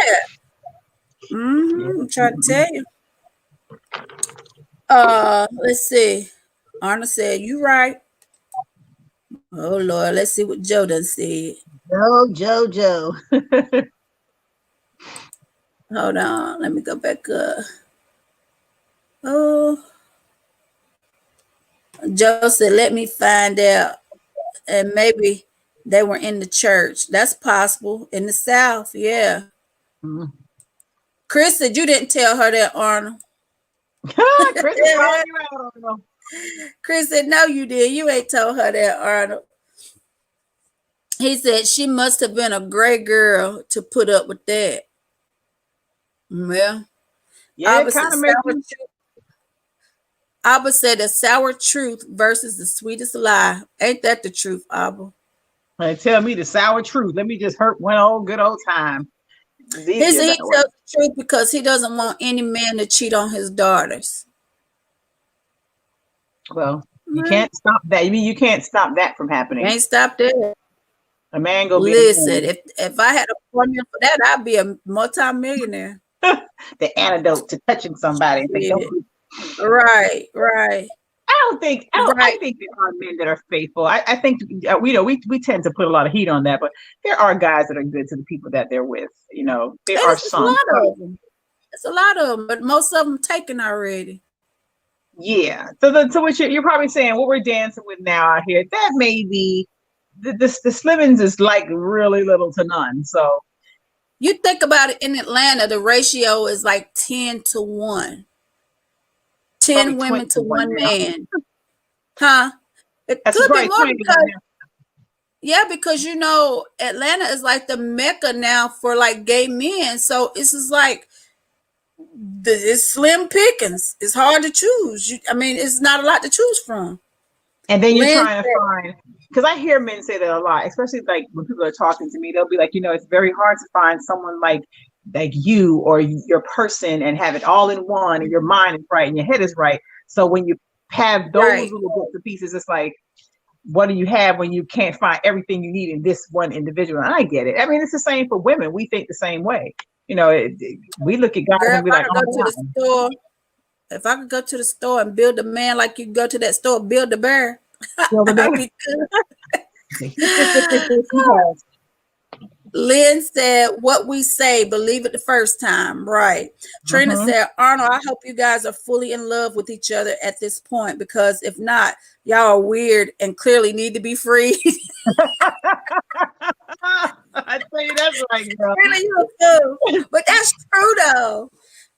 I'm trying to tell you. Let's see. Arnold said, you right. Oh Lord, let's see what Joe done said. Joe. Hold on, let me go back up. Oh, Joe said, let me find out. And maybe they were in the church. That's possible. In the South, yeah. Mm-hmm. Chris said you didn't tell her that, Arnold. Chris is calling you out, Arnold. Chris said, no, you did. You ain't told her that, Arnold. He said she must have been a great girl to put up with that. Well, yeah, it kind of makes me. Abba said the sour truth versus the sweetest lie. Ain't that the truth, Abba? Hey, tell me the sour truth. Let me just hurt one good old time. He tells the truth because he doesn't want any man to cheat on his daughters. Well, you can't stop that. You mean you can't stop that from happening? Can't stop that. A man go listen. If I had a formula for that, I'd be a multi-millionaire. The antidote to touching somebody. Yeah. Right. I think there are men that are faithful. I think we tend to put a lot of heat on that, but there are guys that are good to the people that they're with. There are some. It's a lot of them, but most of them taken already. Yeah. So what you're probably saying, what we're dancing with now out here, that may be the slimmings is like really little to none. So you think about it, in Atlanta, the ratio is like 10-1. 10 women to 1 man. Huh? It could be more because Atlanta is like the mecca now for like gay men. So it's just like it's slim pickings. It's hard to choose. It's not a lot to choose from. And then you're trying to find, because I hear men say that a lot, especially like when people are talking to me, they'll be like, it's very hard to find someone like like you or your person and have it all in one, and your mind is right and your head is right. So when you have those Right. little bits and pieces, it's like, what do you have when you can't find everything you need in this one individual? And I get it. I mean, it's the same for women. We think the same way. You know, we look at guys Girl, and if we're I like, could oh go to the my. store, if I could go to the store and build a man like you go to that store, build a bear, Well, the I'd man- be good. Yes. Lynn said, what we say, believe it the first time. Right. Trina Mhm. said, Arnold, I hope you guys are fully in love with each other at this point, because if not, y'all are weird and clearly need to be free. I tell you, that's right, girl. Really, you a fool. But that's true though.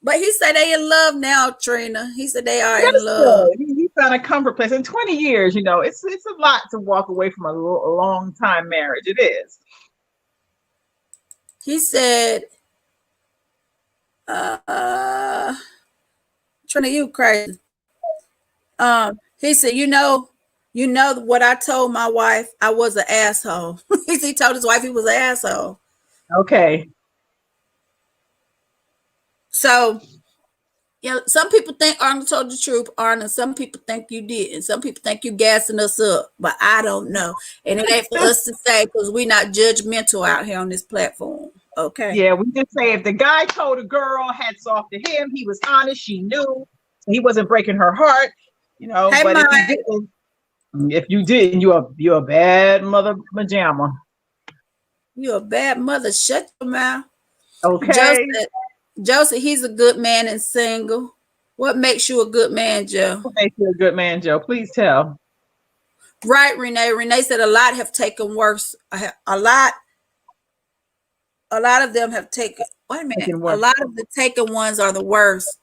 But he said they in love now, Trina. He said they are in That's love. good. He found a comfort place. In 20 years, you know, it's a lot to walk away from a long time marriage. It is. He said, uh Trina, you crazy. He said, you know what I told my wife? I was an asshole. He told his wife he was an asshole. Okay. So, some people think Arnold told the truth, Arnold. Some people think you did, and some people think you gassing us up. But I don't know, and it ain't for us to say because we're not judgmental out here on this platform. Okay. Yeah, we just say if the guy told a girl, hats off to him. He was honest. She knew. He wasn't breaking her heart, you know. Hey, But Mike. if you didn't, you're a bad mother pajama. You a bad mother. Shut your mouth. Okay. Joseph, he's a good man and single. What makes you a good man, Joe? What makes you a good man, Joe? Please tell. Right, Renee. Renee said a lot have taken worse. A lot of them have taken. Wait a minute. Taking A work. lot of the taken ones are the worst.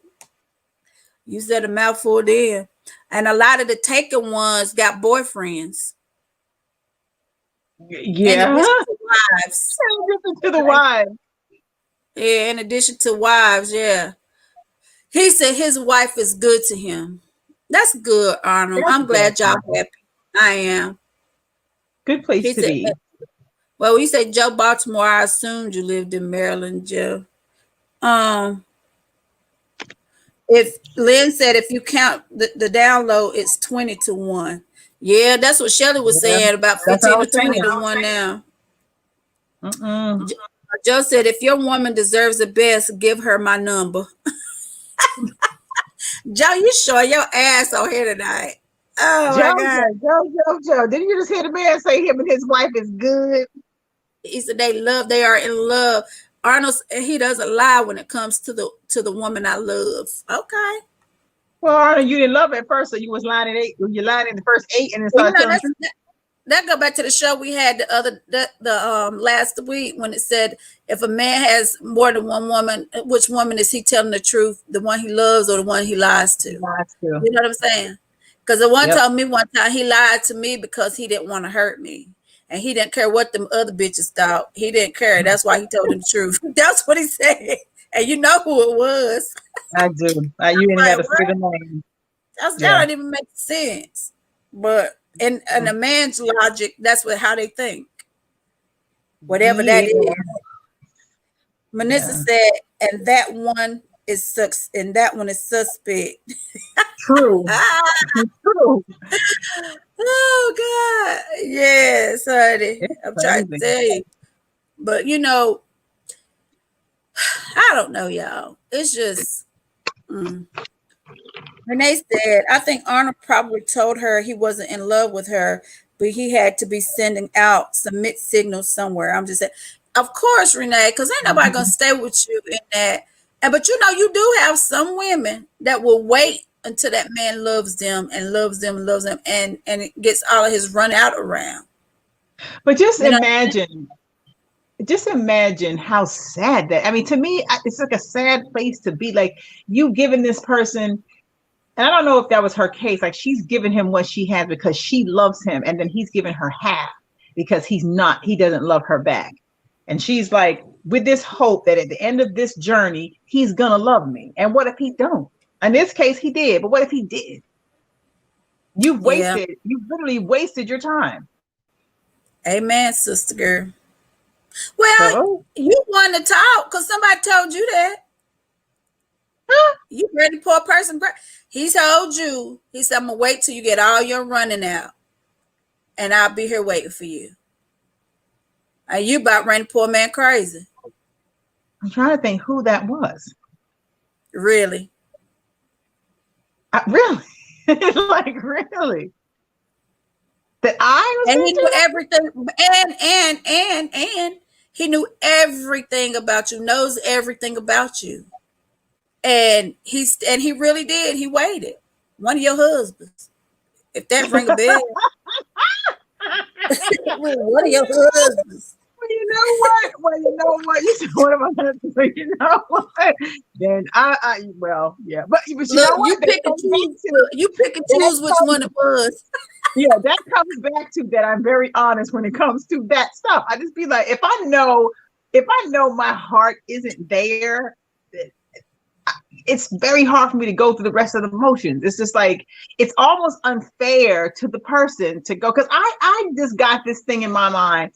You said a mouthful there. And a lot of the taken ones got boyfriends. Yeah. In addition to wives. To the wives. Yeah, in addition to wives, yeah. He said his wife is good to him. That's good, Arnold. That's I'm glad good. y'all happy. I am. Good place He to said, be. well, you say Joe Baltimore, I assumed you lived in Maryland, Joe. If Lynn said if you count the download, it's 20-1. Yeah, that's what Shelley was Yeah, saying, about that's what I 15 or was 20 saying. to 1 now. Mm-mm. Joe said, if your woman deserves the best, give her my number. Joe, you show your ass on here tonight. Oh my God. Joe. Didn't you just hear the man say him and his wife is good? He said they are in love. Arnold, he doesn't lie when it comes to the woman I love. Okay. Well, Arnold, you didn't love at first, so you was lying in 8. You lied in the first 8 and then Well, started telling the truth. that go back to the show we had the last week, when it said if a man has more than one woman, which woman is he telling the truth? The one he loves or the one he lies to? Lies to. You know what I'm saying? Because the one Yep. told me one time he lied to me because he didn't want to hurt me. And he didn't care what them other bitches thought. He didn't care. That's why he told them the truth. That's what he said. And you know who it was. I do. You didn't have to say the name. That Yeah. don't even make sense. But in a man's logic, that's how they think. Whatever that Yeah. is. Melissa said, and that one is suspect. True. True. Oh God. Yes, honey. It's I'm trying to crazy. tell you. But I don't know, y'all. It's just Renee said, I think Arnold probably told her he wasn't in love with her, but he had to be sending out some mixed signals somewhere. I'm just saying, of course, Renee, because ain't nobody gonna stay with you in that. But you do have some women that will wait until that man loves them and loves them and loves them, and it gets all of his run out around. But just imagine how sad that. I mean, to me, it's like a sad place to be. Like, you giving this person, and I don't know if that was her case. Like, she's giving him what she has because she loves him, and then he's giving her half because he doesn't love her back. And she's like, with this hope that at the end of this journey, he's gonna love me. And what if he don't? In this case, he did. But what if he did? You literally wasted your time. Amen, sister girl. Well, you won to talk because somebody told you that. You ready for a person? He told you. He said, "I'm gonna wait till you get all your running out, and I'll be here waiting for you." And you about ready to poor man crazy. I'm trying to think who that was. Really? Really? Like really? That I was. And he knew everything. And he knew everything about you. Knows everything about you. And he really did. He waited. One of your husbands. If that ring a bell. One of your husbands. Well, you know what? You said, what am I going to say? You know what? Then well, yeah. But you Look, know what? You pick and choose which one it was. Yeah, that comes back to that. I'm very honest when it comes to that stuff. I just be like, if I know my heart isn't there, it's very hard for me to go through the rest of the motions. It's just like, it's almost unfair to the person to go, because I just got this thing in my mind,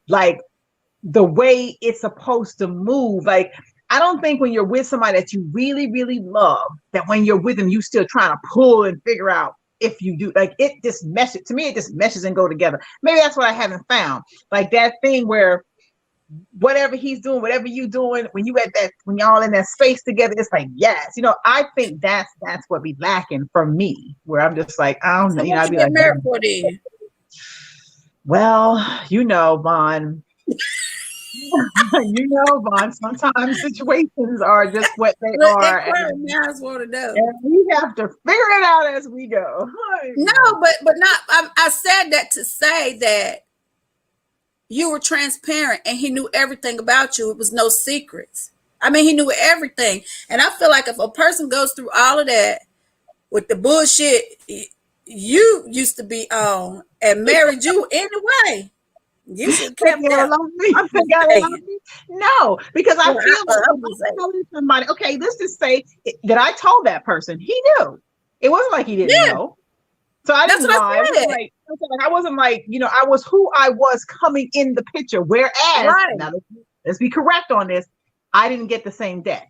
like the way it's supposed to move. Like, I don't think when you're with somebody that you really, really love, that when you're with them, you still trying to pull and figure out if you do. Like, it just meshes, to me, it just meshes and go together. Maybe that's what I haven't found. Like that thing where whatever he's doing, whatever you doing, when y'all in that space together, it's like, yes, I think that's what be lacking for me, where I'm just like, I don't know, I'd be like, married for then? Well, Vaughn, Vaughn, sometimes situations are just what they are. And we have to figure it out as we go. No, but not, I said that to say that you were transparent and he knew everything about you. It was no secrets. I mean, he knew everything. And I feel like if a person goes through all of that with the bullshit you used to be on and married you anyway, you should kept that. No, because I feel like somebody, okay, let's just say that I told that person. He knew. It wasn't like he didn't know. So I didn't lie. I wasn't like, I was who I was coming in the picture. Whereas, now let's be correct on this, I didn't get the same deck.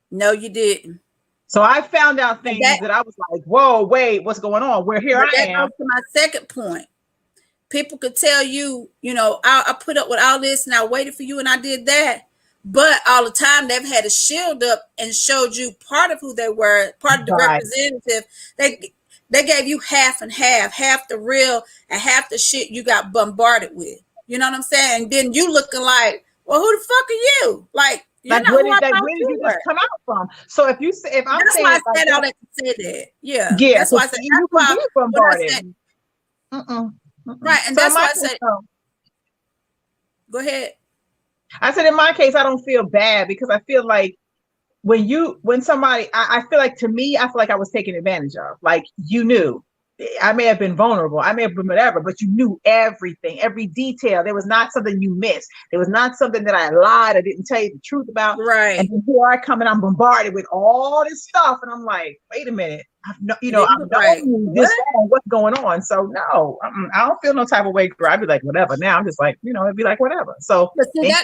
No, you didn't. So I found out things that I was like, whoa, wait, what's going on? Where here I am. That goes to my second point. People could tell you, I put up with all this and I waited for you and I did that. But all the time they've had a shield up and showed you part of who they were, part of the representative. They gave you half and half the real and half the shit you got bombarded with. You know what I'm saying? And then you looking like, well, who the fuck are you? Like, where did you just come out from? So if I'm that's saying, why I said all that to say that. Yeah. That's why I said you can be bombarded. Right, and so that's why I said. Go ahead. I said, in my case, I don't feel bad because I feel like when somebody, I feel like, to me, I feel like I was taken advantage of. Like, you knew. I may have been vulnerable. I may have been whatever, but you knew everything, every detail. There was not something you missed. There was not something that I lied or didn't tell you the truth about. Right. And here I come and I'm bombarded with all this stuff. And I'm like, wait a minute. I've known you this long. What's going on? So no, I don't feel no type of way. I'd be like, whatever. Now I'm just like, it'd be like, whatever. So but see, that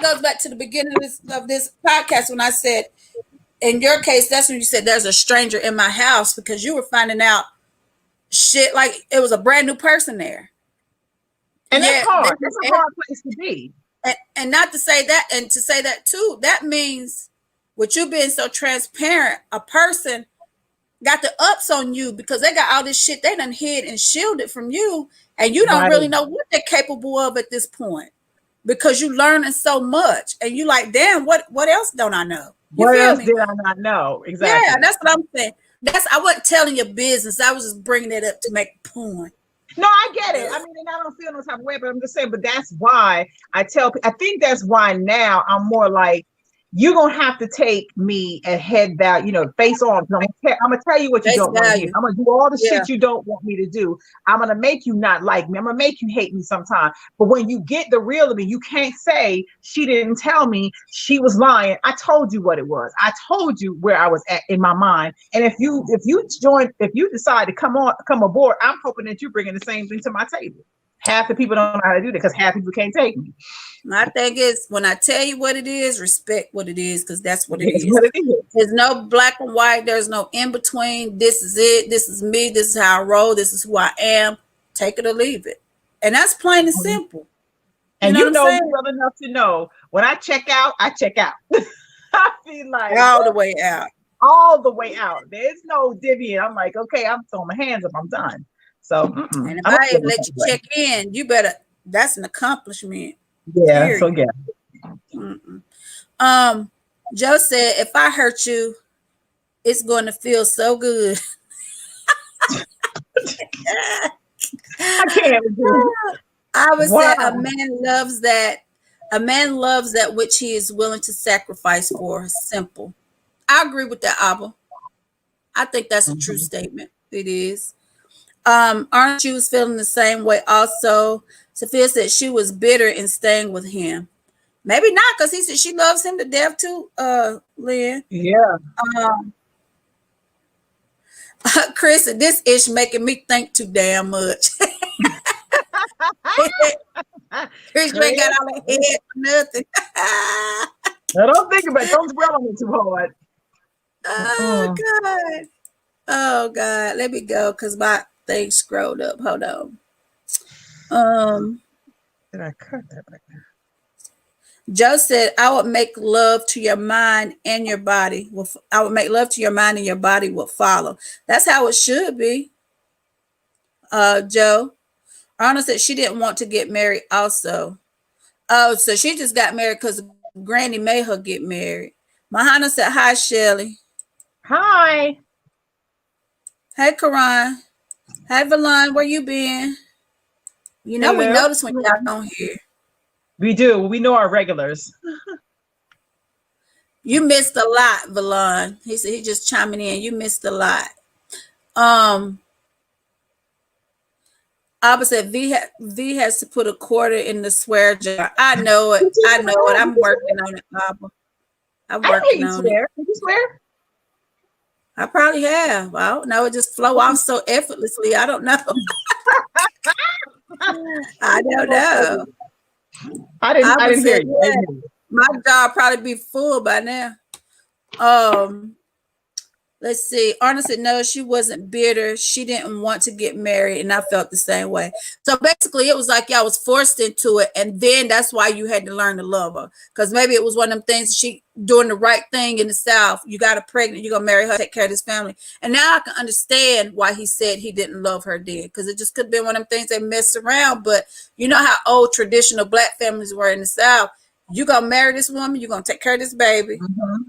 goes back to the beginning of this podcast when I said, in your case, that's when you said there's a stranger in my house, because you were finding out shit like it was a brand new person there. And that's hard. That's a hard place to be. And not to say that, and to say that too, that means with you being so transparent, a person got the ups on you because they got all this shit they done hid and shielded from you. And you don't really know what they're capable of at this point because you learning so much. And you like, damn, what else don't I know? What else did I not know? Exactly. Yeah, that's what I'm saying. I wasn't telling your business. I was just bringing it up to make a point. No, I get it. I mean, and I don't feel no type of way, but I'm just saying, but that's why I think that's why now I'm more like, you're going to have to take me at head value, face on. I'm going to tell you what you don't want to hear. I'm going to do all the shit you don't want me to do. I'm going to make you not like me. I'm going to make you hate me sometime. But when you get the real of me, you can't say she didn't tell me, she was lying. I told you what it was. I told you where I was at in my mind. And if you decide to come aboard, I'm hoping that you're bringing the same thing to my table. Half the people don't know how to do that because half the people can't take me. My thing is, when I tell you what it is, respect what it is, because that's what it It's is. what it is. There's no black and white. There's no in between. This is it. This is me. This is how I roll. This is who I am. Take it or leave it. And that's plain and simple. And you know me well enough to know when I check out, I check out. I feel like all the way out. All the way out. There's no divvying. I'm like, okay, I'm throwing my hands up. I'm done. So, and if I let you check in, you better. That's an accomplishment. Yeah. Period. So yeah. Joe said, if I hurt you, it's going to feel so good. I can't. I would say a man loves that. A man loves that which he is willing to sacrifice for. Simple. I agree with that, Abba. I think that's a true statement. It is. Aren't you feeling the same way also? Sophia said she was bitter in staying with him. Maybe not, because he said she loves him to death too, Lynn. Yeah. Chris, this ish making me think too damn much. Chris, you ain't got all that head for nothing. Now, don't think about it. Don't dwell on it too hard. Oh, God. Oh, God. Let me go, because my thing scrolled up. Hold on. Did I cut that right now? Joe said, I would make love to your mind and your body. I would make love to your mind and your body will follow. That's how it should be. Joe. Arnold said she didn't want to get married also. Oh, so she just got married because Granny made her get married. Mahana said, hi, Shelly. Hi. Hey, Karan. Hey, Valon, where you been? You know, we notice when y'all don't hear. We do. We know our regulars. You missed a lot, Valon. He said he just chiming in. You missed a lot. Abba said V has to put a quarter in the swear jar. I know it. I know it. I'm working on it, Abba. I'm working on it. Did you swear? I probably have. I don't know. It just flow off so effortlessly. I don't know. I don't know. I didn't hear you. Yeah. My job probably be full by now. Let's see. Arnold said no, she wasn't bitter. She didn't want to get married, and I felt the same way. So basically, it was like y'all was forced into it, and then that's why you had to learn to love her. Because maybe it was one of them things she doing the right thing in the South. You got her pregnant, you're gonna marry her, take care of this family. And now I can understand why he said he didn't love her then, because it just could have been one of them things they messed around. But you know how old traditional Black families were in the South. You're gonna marry this woman, you're gonna take care of this baby,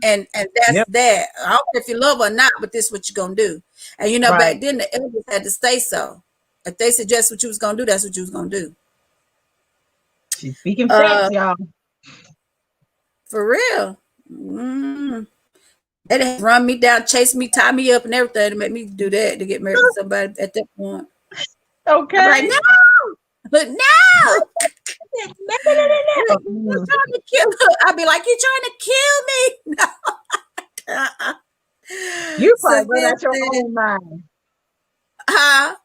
and that's that. I don't care if you love her or not, but this is what you're gonna do. And you know, back then the elders had to say so. If they suggest what you was gonna do, that's what you was gonna do. She's speaking facts, y'all. For real. They'd have run me down, chase me, tie me up, and everything to make me do that to get married to somebody at that point. Okay. I'm like, no, but no. You're trying to kill her. I'd be like, you're trying to kill me. No. You probably run out your own mind. Huh?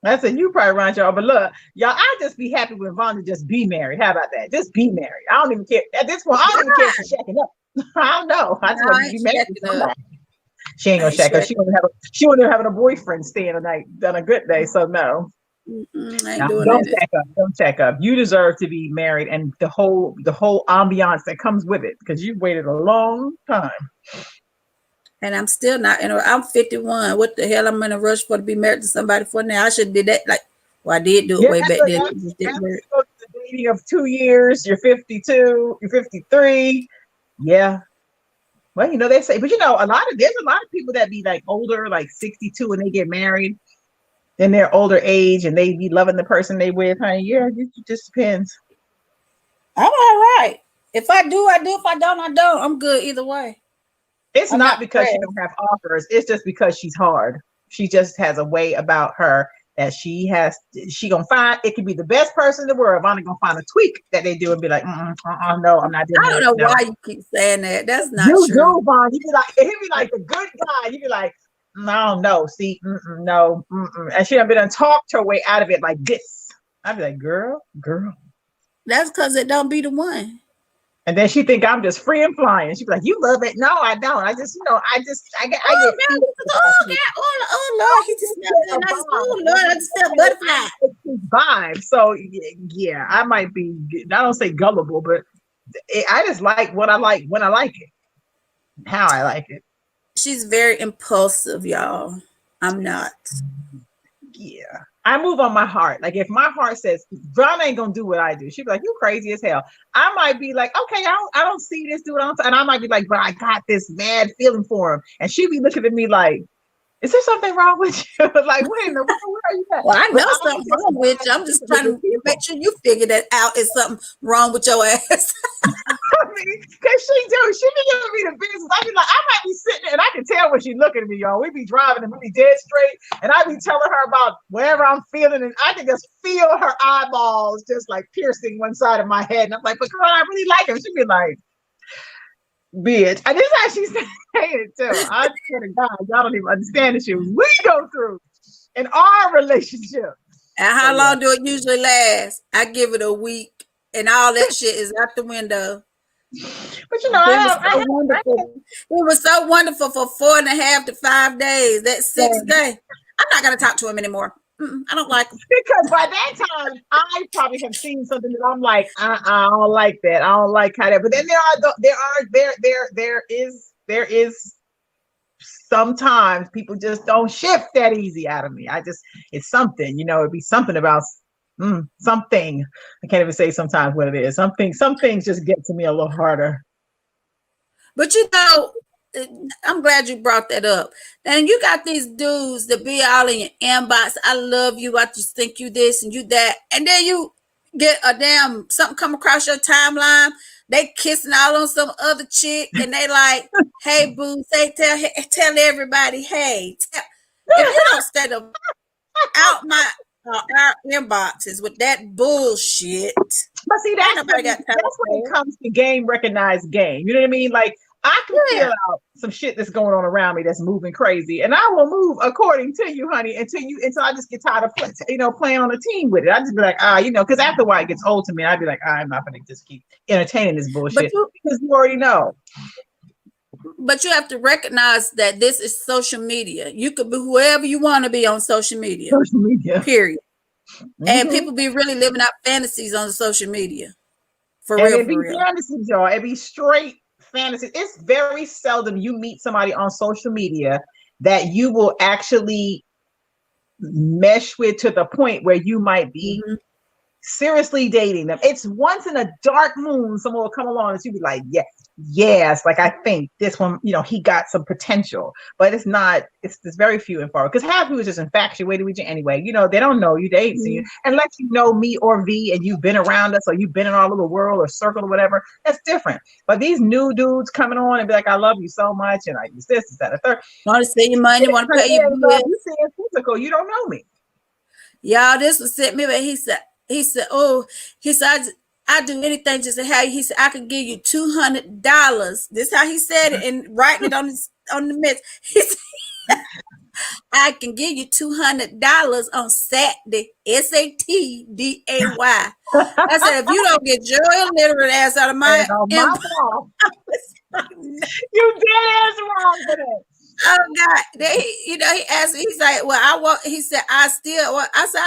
I said you probably run out your own. But look, y'all, I just be happy with Vonda just be married. How about that? Just be married. I don't even care. At this point, I don't even care if she's shacking up. I don't know. I just want to be married with somebody. She ain't gonna shack up. She wouldn't having a boyfriend staying a night on a good day. So no. Don't check up. You deserve to be married, and the whole ambiance that comes with it, because you waited a long time. And I'm still not. I'm 51. What the hell? I'm in a rush for to be married to somebody for now. I should have did that. Like, well, I did do it way back then. After the dating of 2 years, you're 52. You're 53. Yeah. Well, you know they say, but you know, there's a lot of people that be like older, like 62, and they get married. In their older age, and they be loving the person they with, honey. Yeah, it just depends. I'm all right. If I do, I do. If I don't, I don't. I'm good either way. It's not because she don't have offers. It's just because she's hard. She just has a way about her that she gonna find. It could be the best person in the world. Vonda gonna find a tweak that they do and be like, no, I'm not doing it. I don't know why you keep saying that. That's not true. You Vonda. He'd be like the good guy. You'd be like, no, see, no, and she done been and talked her way out of it like this. I'd be like, girl. That's because it don't be the one. And then she think I'm just free and flying. She'd be like, you love it. No, I don't. I just, I get Oh, feelings God. about Oh, you. God. Oh, Lord. He just felt good. Oh, Lord. I just felt butterfly. Vibe. So yeah, I might be, I don't say gullible, but I just like what I like when I like it, how I like it. She's very impulsive, y'all. I'm not. Yeah. I move on my heart. Like if my heart says John ain't gonna do what I do, she'd be like, "You crazy as hell." I might be like, "Okay, I don't see this dude on," and I might be like, "But I got this mad feeling for him," and she'd be looking at me like, "Is there something wrong with you?" Like, wait a minute, where are you at? Well, I But know something wrong with you. I'm just trying to make sure you figure that out. Is something wrong with your ass? I mean, cause she be giving me the business. I be like, I might be sitting there and I can tell when she looking at me, y'all. We be driving and we be dead straight, and I be telling her about whatever I'm feeling, and I can just feel her eyeballs just like piercing one side of my head, and I'm like, but girl, I really like him. She be like, bitch, and this is how she's saying it too. I swear to God, y'all don't even understand the shit we go through in our relationship. And how long do it usually last? I give it a week, and all that shit is out the window. But you know, it was so wonderful for 4.5 to 5 days. That 6th day, I'm not gonna talk to him anymore. I don't like him because by that time I probably have seen something that I'm like, I don't like that. I don't like how that. But then there is sometimes people just don't shift that easy out of me. It's something, it'd be something about something. I can't even say sometimes what it is. Some things just get to me a little harder. But I'm glad you brought that up. And you got these dudes that be all in your inbox. I love you. I just think you this and you that. And then you get a damn something come across your timeline. They kissing all on some other chick, and they like, hey, boo, tell everybody, hey, if you don't stay out our inboxes with that bullshit. But see, that's when it comes to game recognized game. You know what I mean? Like, I can feel out some shit that's going on around me that's moving crazy, and I will move according to you, honey, until I just get tired of playing on a team with it. I just be like, because after a while it gets old to me, I'd be like, I'm not gonna just keep entertaining this bullshit because you already know. But you have to recognize that this is social media. You could be whoever you want to be on social media. Social media. Period. Mm-hmm. And people be really living out fantasies on social media. For real. It be fantasies, y'all. It be straight fantasies. It's very seldom you meet somebody on social media that you will actually mesh with to the point where you might be seriously dating them. It's once in a dark moon someone will come along and you'll be like, yes, like I think this one, he got some potential, but it's very few and far, because half of you is just infatuated with you anyway. They don't know you, they ain't seen you, unless you know me or V and you've been around us or you've been in our little world or circle or whatever. That's different. But these new dudes coming on and be like, I love you so much, and I use this, that, a third. Want to see your money, want to pay your bills. You see it physical, you don't know me. Y'all, this was sent me, but he said, I do anything just to have you. He said, I could give you $200. This is how he said it, and writing it on the mess. He said, I can give you $200 on Saturday, SATDAY. I said, if you don't get your illiterate ass out of my inbox, you dead ass wrong for that. Oh God! He asked me. He's like, "Well, he said, I said,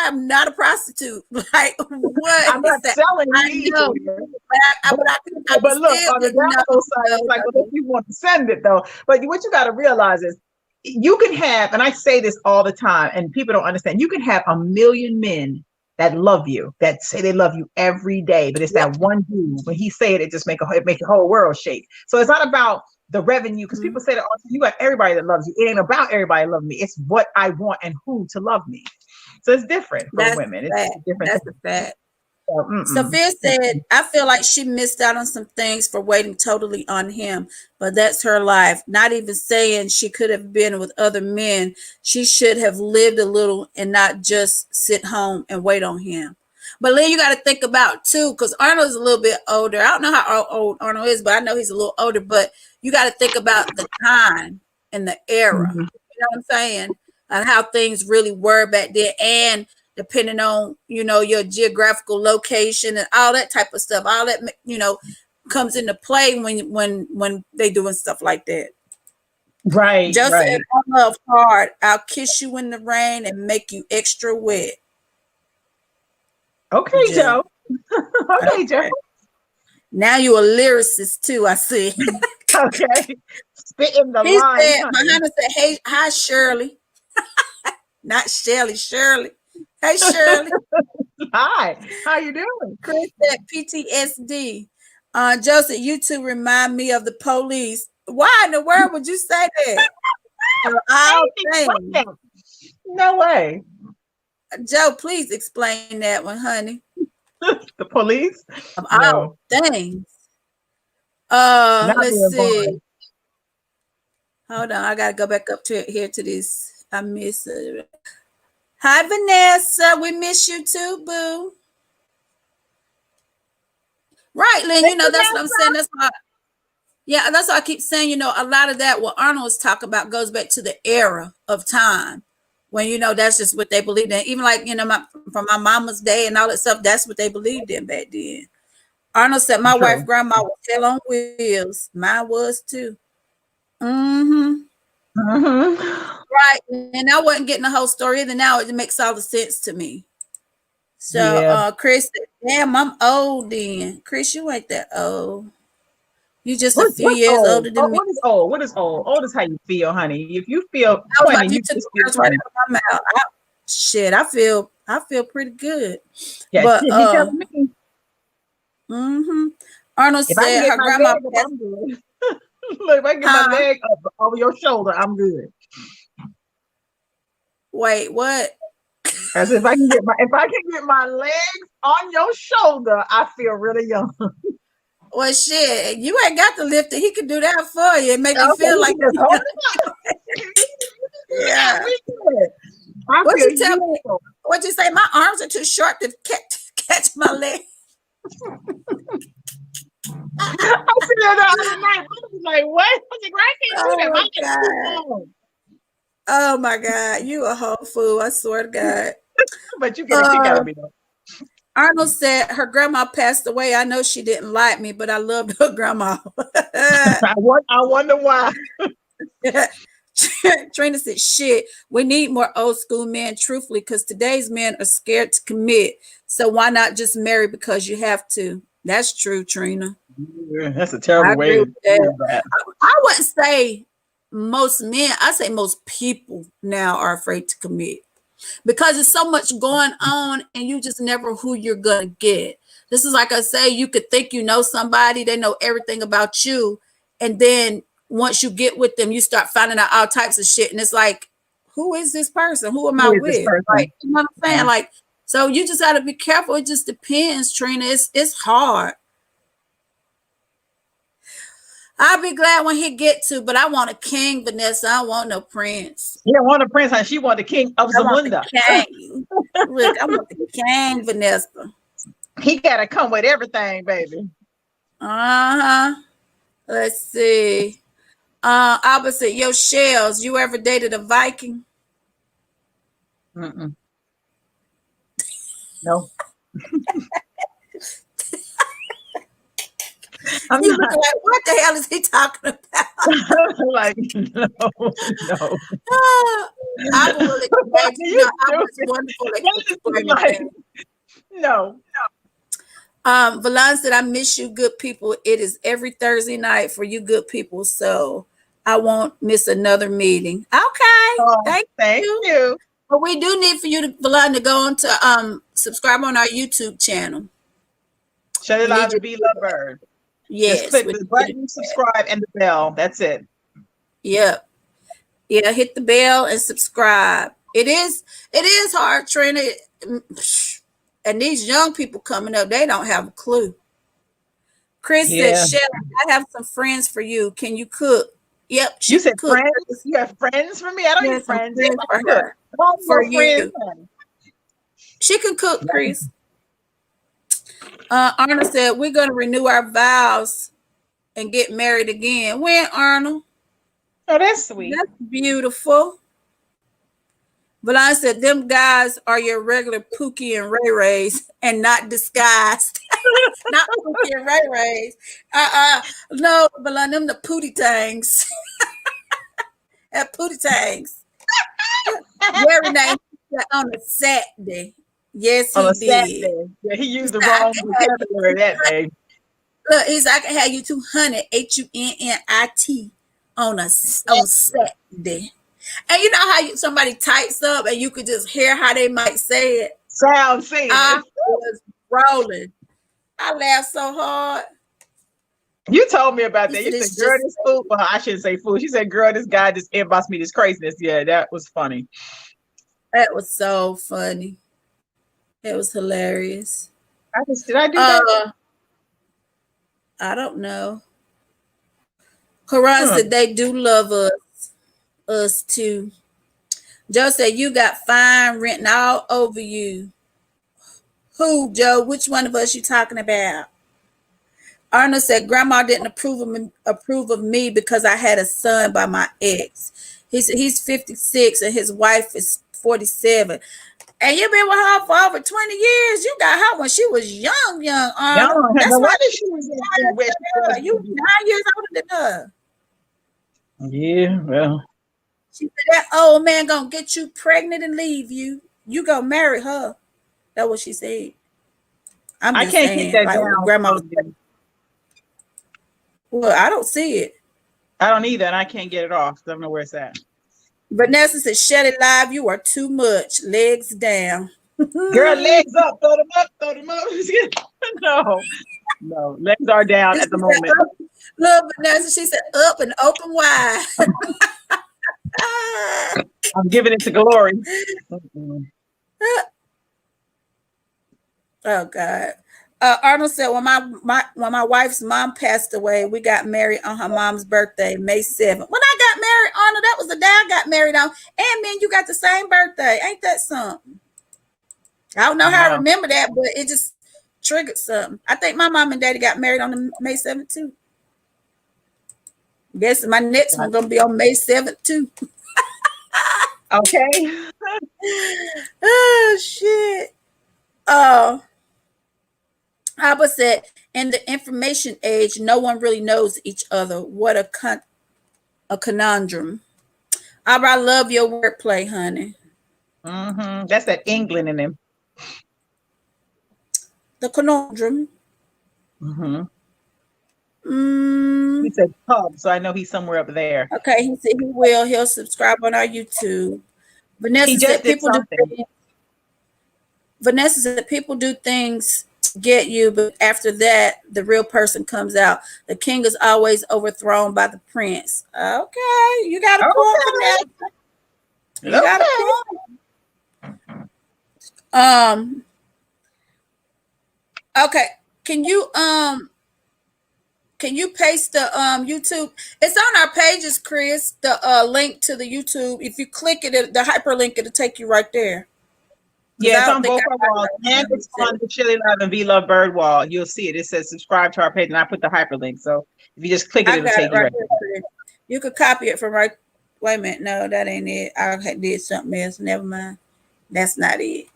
I'm not a prostitute. Like, what? I'm not selling you. But look, on the download side, it's like, well, if you want to send it though. But what you got to realize is, you can have, and I say this all the time, and people don't understand. You can have 1 million men that love you, that say they love you every day, but it's that one dude. When he say it, it just make the whole world shake. So it's not about the revenue, because people say that you got everybody that loves you. It ain't about everybody loving me. It's what I want and who to love me. So it's different for women. It's different. That's a fact. Sophia said, I feel like she missed out on some things for waiting totally on him, but that's her life. Not even saying she could have been with other men. She should have lived a little and not just sit home and wait on him. But Lynn, you got to think about too, because Arnold's a little bit older. I don't know how old Arnold is, but I know he's a little older. But you got to think about the time and the era. You know what I'm saying? And how things really were back then, and depending on, your geographical location and all that type of stuff. All that, comes into play when they doing stuff like that. Right, Just right. said, I love hard. I'll kiss you in the rain and make you extra wet. Okay, Joe. Okay, Joe. Now you a lyricist too, I see. Okay. Spitting the He line. said, Muhammad said, hey, hi, Shirley. Not Shelly, Shirley. Hey, Shirley. Hi. How you doing? Chris said PTSD. Joseph, you two remind me of the police. Why in the world would you say that? All things. No way. Joe, please explain that one, honey. The police? Of all things. Let's see. Hold on, I gotta go back up to here to this. I miss it. Hi, Vanessa. We miss you too, boo. Right, Lynn. That's what I'm saying. That's why. Yeah, that's why I keep saying. A lot of that what Arnold was talking about goes back to the era of time when that's just what they believed in. Even like from my mama's day and all that stuff. That's what they believed in back then. Arnold said, "My wife, grandma was hell on wheels. Mine was too." Right, and I wasn't getting the whole story either. Now it makes all the sense to me. So, Chris said, "Damn, I'm old then." Chris, you ain't that old. You just a few years older than me. What is old? What is old? Old is how you feel, honey. If you feel 20, you took the words right out of my mouth. I feel pretty good. Yeah, but he telling me. Arnold said her grandma. I'm good. Look, if I get my leg up over your shoulder, I'm good. Wait, what? As if I can get my legs on your shoulder, I feel really young. Well, shit, you ain't got to lift it. He can do that for you and make you feel like. Yeah. What you tell me? What you say? My arms are too short to catch my leg. I feel that the other night. I was like, what? I was like, I can't do that. Oh my God, you a whole fool! I swear to God. But you get a kick out of me though. Arnold said her grandma passed away. I know she didn't like me, but I loved her grandma. I wonder why. Trina said, shit, we need more old school men, truthfully, because today's men are scared to commit. So why not just marry because you have to? That's true, Trina. Yeah, that's a terrible way to do that. I wouldn't say most men. I say most people now are afraid to commit because there's so much going on and you just never who you're going to get. This is like I say, you could think you know somebody, they know everything about you. And then once you get with them, you start finding out all types of shit. And it's like, who is this person? Who am I with? Like, you know what I'm saying? Like, so you just got to be careful. It just depends, Trina. It's hard. I'll be glad when he get to, but I want a king, Vanessa. I don't want no prince. You don't want a prince, honey. She want the king of Zamunda. Look, I want the king, Vanessa. He got to come with everything, baby. Let's see. Albert said, yo, Shells, you ever dated a Viking? No. I'm looking like, what the hell is he talking about? Like, no. Albert will explain. Albert's wonderful. No. Valon said, I miss you, good people. It is every Thursday night for you good people, so I won't miss another meeting. Okay. Thank you. But we do need for you, Valon, to go on to subscribe on our YouTube channel. Shut it out to be Lovebird. Yes. Just click the button, subscribe, and the bell. That's it. Yep. Yeah, hit the bell and subscribe. It is hard, Trina. And these young people coming up, they don't have a clue. Chris said, Shelly, I have some friends for you. Can you cook? Yep. You said cook. Friends? You have friends for me? I don't need friends. For her. For you. She can cook, Chris. Arnold said, we're going to renew our vows and get married again. When, Arnold? Oh, that's sweet. That's beautiful. Valon said, them guys are your regular Pookie and Ray Rays and not disguised. Not Pookie and Ray Rays. No, Valon, them the Pootie Tangs. At Pootie Tangs. Very nice on a Saturday. Yes, On he a did. Saturday. Yeah, he used the wrong vocabulary that day. Look, he's I can have you 200 HUNNIT on Saturday. And you know how somebody types up and you could just hear how they might say it. Sound saying I it. was rolling. I laughed so hard. You told me about that. He You said, said, girl, this fool. Well, I shouldn't say fool. She said, girl, this guy just inboxed me this craziness. Yeah, that was funny. That was so funny. It was hilarious. Did I do that? I don't know. Karan said they do love us too. Joe said you got fine written all over you. Who, Joe? Which one of us you talking about? Arnold said grandma didn't approve of me because I had a son by my ex. He said he's 56 and his wife is 47. And you've been with her for over 20 years. You got her when she was young, Arnold. That's why she was you 9 years older than her. Yeah, well. She said that old man gonna get you pregnant and leave you. You gonna marry her. That's what she said. I can't keep that down. Grandma was well, I don't see it. I don't either, and I can't get it off. I don't know where it's at. Vanessa said, "Shut it live. You are too much. Legs down." Girl, legs up. Throw them up. Throw them up. No, legs are down at the moment. Look, Vanessa, she said, "Up and open wide." I'm giving it to glory. Oh God. Arnold said, when my wife's mom passed away, we got married on her mom's birthday, May 7th. When I got married, Arnold, that was the day I got married on. And man, you got the same birthday. Ain't that something? I don't know how I remember that, but it just triggered something. I think my mom and daddy got married on the May 7th too. Guess my next one's gonna be on May 7th too. Okay. Oh shit. Abba said, in the information age, no one really knows each other. What a conundrum. Abba, I love your wordplay, honey. Mm-hmm. That's that England in him. The conundrum. Mm-hmm. He said pub, so I know he's somewhere up there. Okay, he said he will. He'll subscribe on our YouTube. Vanessa said people do things. Vanessa said people do things to get you, but after that, the real person comes out. The king is always overthrown by the prince. Okay, you got a point, Vanessa. You got a point. Okay, can you paste the YouTube? It's on our pages, Chris. The link to the YouTube. If you click it, the hyperlink, it'll take you right there. Yeah, it's on both our walls, and it's on the Chili Love and V Love Bird wall. You'll see it. It says subscribe to our page, and I put the hyperlink. So if you just click it, it'll take you right there. You could copy it from right. Wait a minute, no, that ain't it. I did something else. Never mind. That's not it.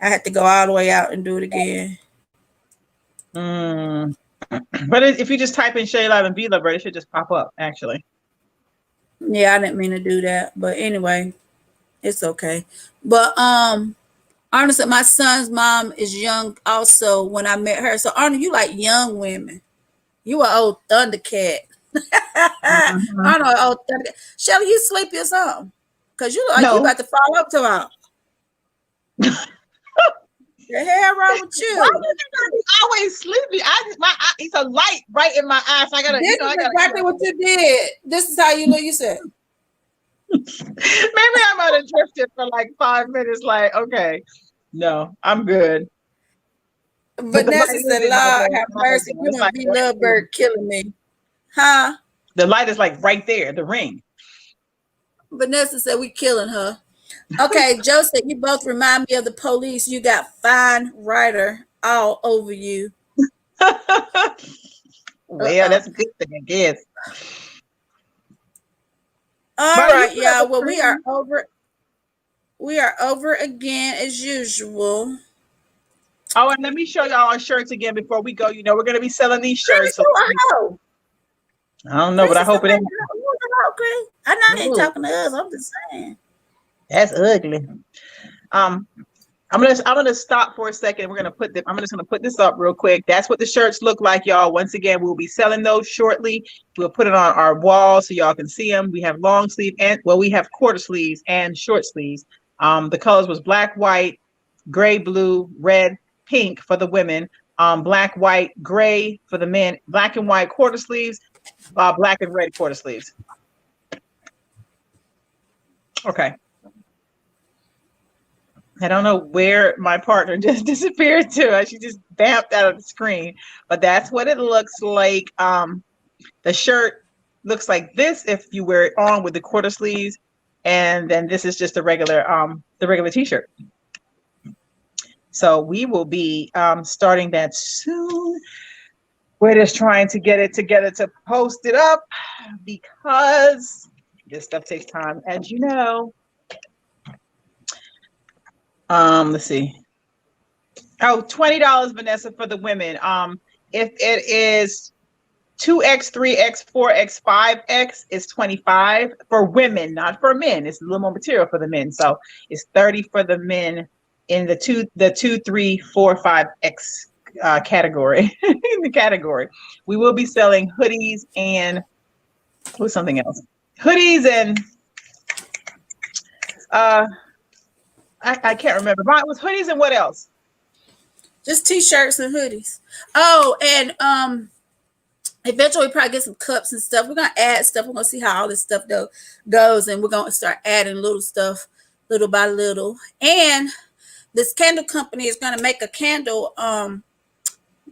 I had to go all the way out and do it again. But if you just type in Shay Love and V Love Bird, it should just pop up. Actually. Yeah, I didn't mean to do that, but anyway, it's okay. But Arnold said my son's mom is young also when I met her. So Arnold, you like young women. You an old Thundercat. Arnold, old Thundercat. Shelly, you sleepy or something? Because you look like you about to fall up tomorrow. The hell wrong with you? Why do you think I'm always sleepy? It's a light right in my eyes. So I gotta. This is exactly what you did. This is how you look. You said. Maybe I might have drifted for like 5 minutes. Like, okay, no, I'm good. Vanessa said, "Lord have mercy, you don't be Lovebird killing me, huh?" The light is like right there, the ring. Vanessa said, "We killing her." Okay, Joe said, "You both remind me of the police. You got fine writer all over you." Well, that's a good thing, I guess. All right, y'all. Well, we are over. we are over again as usual. Oh, and let me show y'all our shirts again before we go. You know, we're gonna be selling these shirts. So I don't know, but I hope it ain't. I know they talking to us. I'm just saying. That's ugly. I'm gonna stop for a second. I'm just gonna put this up real quick. That's what the shirts look like, y'all. Once again, we'll be selling those shortly. We'll put it on our wall so y'all can see them. We have long sleeve we have quarter sleeves and short sleeves. The colors was black, white, gray, blue, red, pink for the women. Black, white, gray for the men. Black and white quarter sleeves. Black and red quarter sleeves. Okay. I don't know where my partner just disappeared to. She just vamped out of the screen, but that's what it looks like. The shirt looks like this if you wear it on with the quarter sleeves, and then this is just the regular t-shirt. So we will be starting that soon. We're just trying to get it together to post it up because this stuff takes time, as you know. Let's see. Oh, $20, Vanessa, for the women. If it is 2X, 3X, 4X, 5X, it's 25 for women, not for men. It's a little more material for the men. So it's 30 for the men in the 2, 3, 4, 5X category. In the category. We will be selling hoodies and what's something else? Hoodies and I can't remember. But it was hoodies and what else? Just t-shirts and hoodies. Oh, and eventually we'll probably get some cups and stuff. We're gonna add stuff. We're gonna see how all this stuff goes, and we're gonna start adding little stuff little by little. And this candle company is gonna make a candle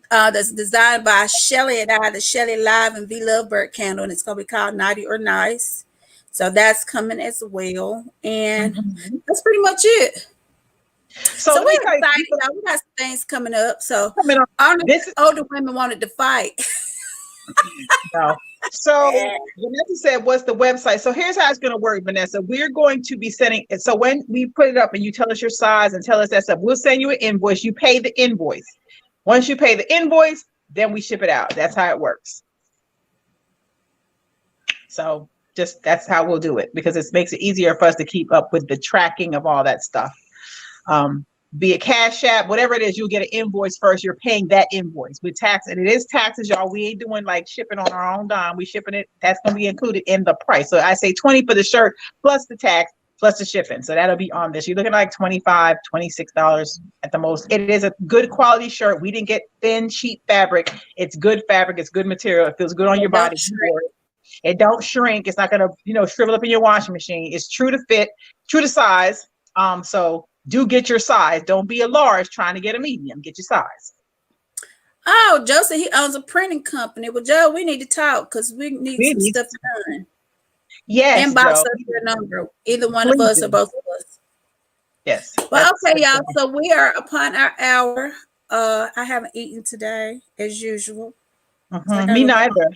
that's designed by Shelly and I, the Shelly Live and V Lovebird candle, and it's gonna be called Naughty or Nice. So that's coming as well. And that's pretty much it. So we're excited. We got some things coming up. So all the older women wanted to fight. No. So Vanessa said, what's the website? So here's how it's going to work, Vanessa. We're going to be sending it. So when we put it up and you tell us your size and tell us that stuff, we'll send you an invoice. You pay the invoice. Once you pay the invoice, then we ship it out. That's how it works. So just that's how we'll do it, because it makes it easier for us to keep up with the tracking of all that stuff. Be it Cash App, whatever it is, you'll get an invoice first. You're paying that invoice with tax, and it is taxes, y'all. We ain't doing like shipping on our own dime. We shipping it. That's going to be included in the price. So I say 20 for the shirt plus the tax plus the shipping. So that'll be on this. You're looking like $25, $26 at the most. It is a good quality shirt. We didn't get thin, cheap fabric. It's good fabric. It's good material. It feels good on your body. It don't shrink. It's not going to, shrivel up in your washing machine. It's true to fit, true to size. So do get your size. Don't be a large trying to get a medium. Get your size. Oh, Joe said he owns a printing company. Well, Joe, we need to talk because we need some stuff done. Yes, inbox us your number. Either one of us or both of us. Yes. Well, okay, y'all. So we are upon our hour. I haven't eaten today as usual. So me neither.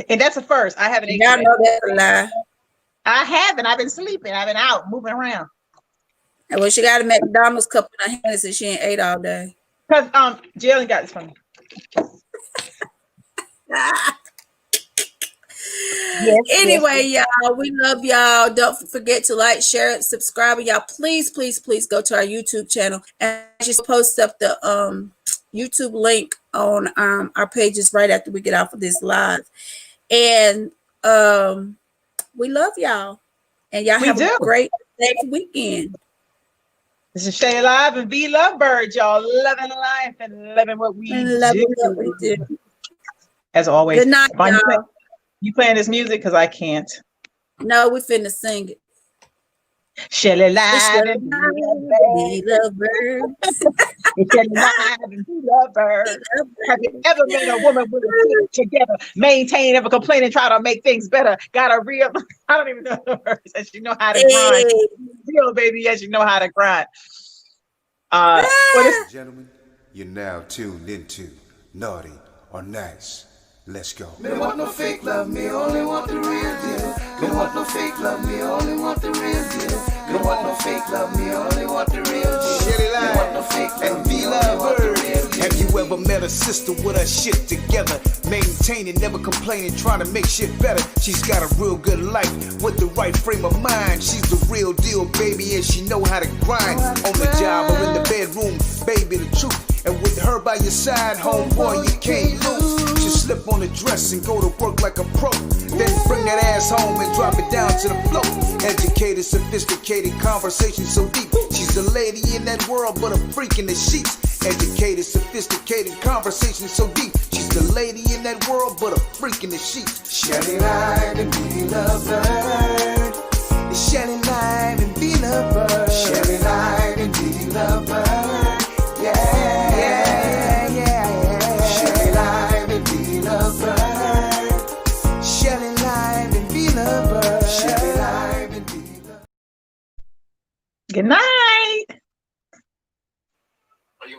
And that's a first. I haven't eaten. Y'all know that's a lie. I haven't. I've been sleeping. I've been out moving around. And well, she got a McDonald's cup in her hands and she ain't ate all day. Because Jalen got this from me. Anyway, y'all, we love y'all. Don't forget to like, share, subscribe. Y'all, please go to our YouTube channel and just post up the YouTube link on our pages right after we get off of this live. And we love y'all. And y'all have a great next weekend. This is Shelly Live and V Lovebird, y'all. Loving life and loving what we do. As always. Good night, y'all. You playing this music? Because I can't. No, we finna sing it. Shelly Live and V Lovebird. Shelly Live and V Lovebird. Have you ever met a woman with a stick together, maintain, never complain, and try to make things better? Got a real, I don't even know the words, and she know how to grind. Real baby, yes, you know how to grind. Gentlemen, you're now tuned into Naughty or Nice. Let's go. Me don't want no fake love, me only want the real deal. Me don't want no fake love, me only want the real deal. Me don't want no fake love, me only want the real deal. Shelly Me don't want no fake love, and me only want the real deal. Have you ever met a sister with her shit together? Maintaining, never complaining, trying to make shit better. She's got a real good life with the right frame of mind. She's the real deal, baby, and she know how to grind. On the job or in the bedroom, baby, the truth. And with her by your side, homeboy, you can't lose. Just slip on the dress and go to work like a pro. Then bring that ass home and drop it down to the floor. Educated, sophisticated, conversation so deep. She's a lady in that world, but a freak in the sheets. Educated, sophisticated, conversation so deep. She's the lady in that world, but a freak in the sheets. Shelly Live and be lovebird. Shelly Live and be lovebird. Shelly Live and be lovebird. Yeah, yeah, yeah. Shelly Live and be lovebird. Shelly Live and be lovebird. Shelly Live and be lovebird. Good night.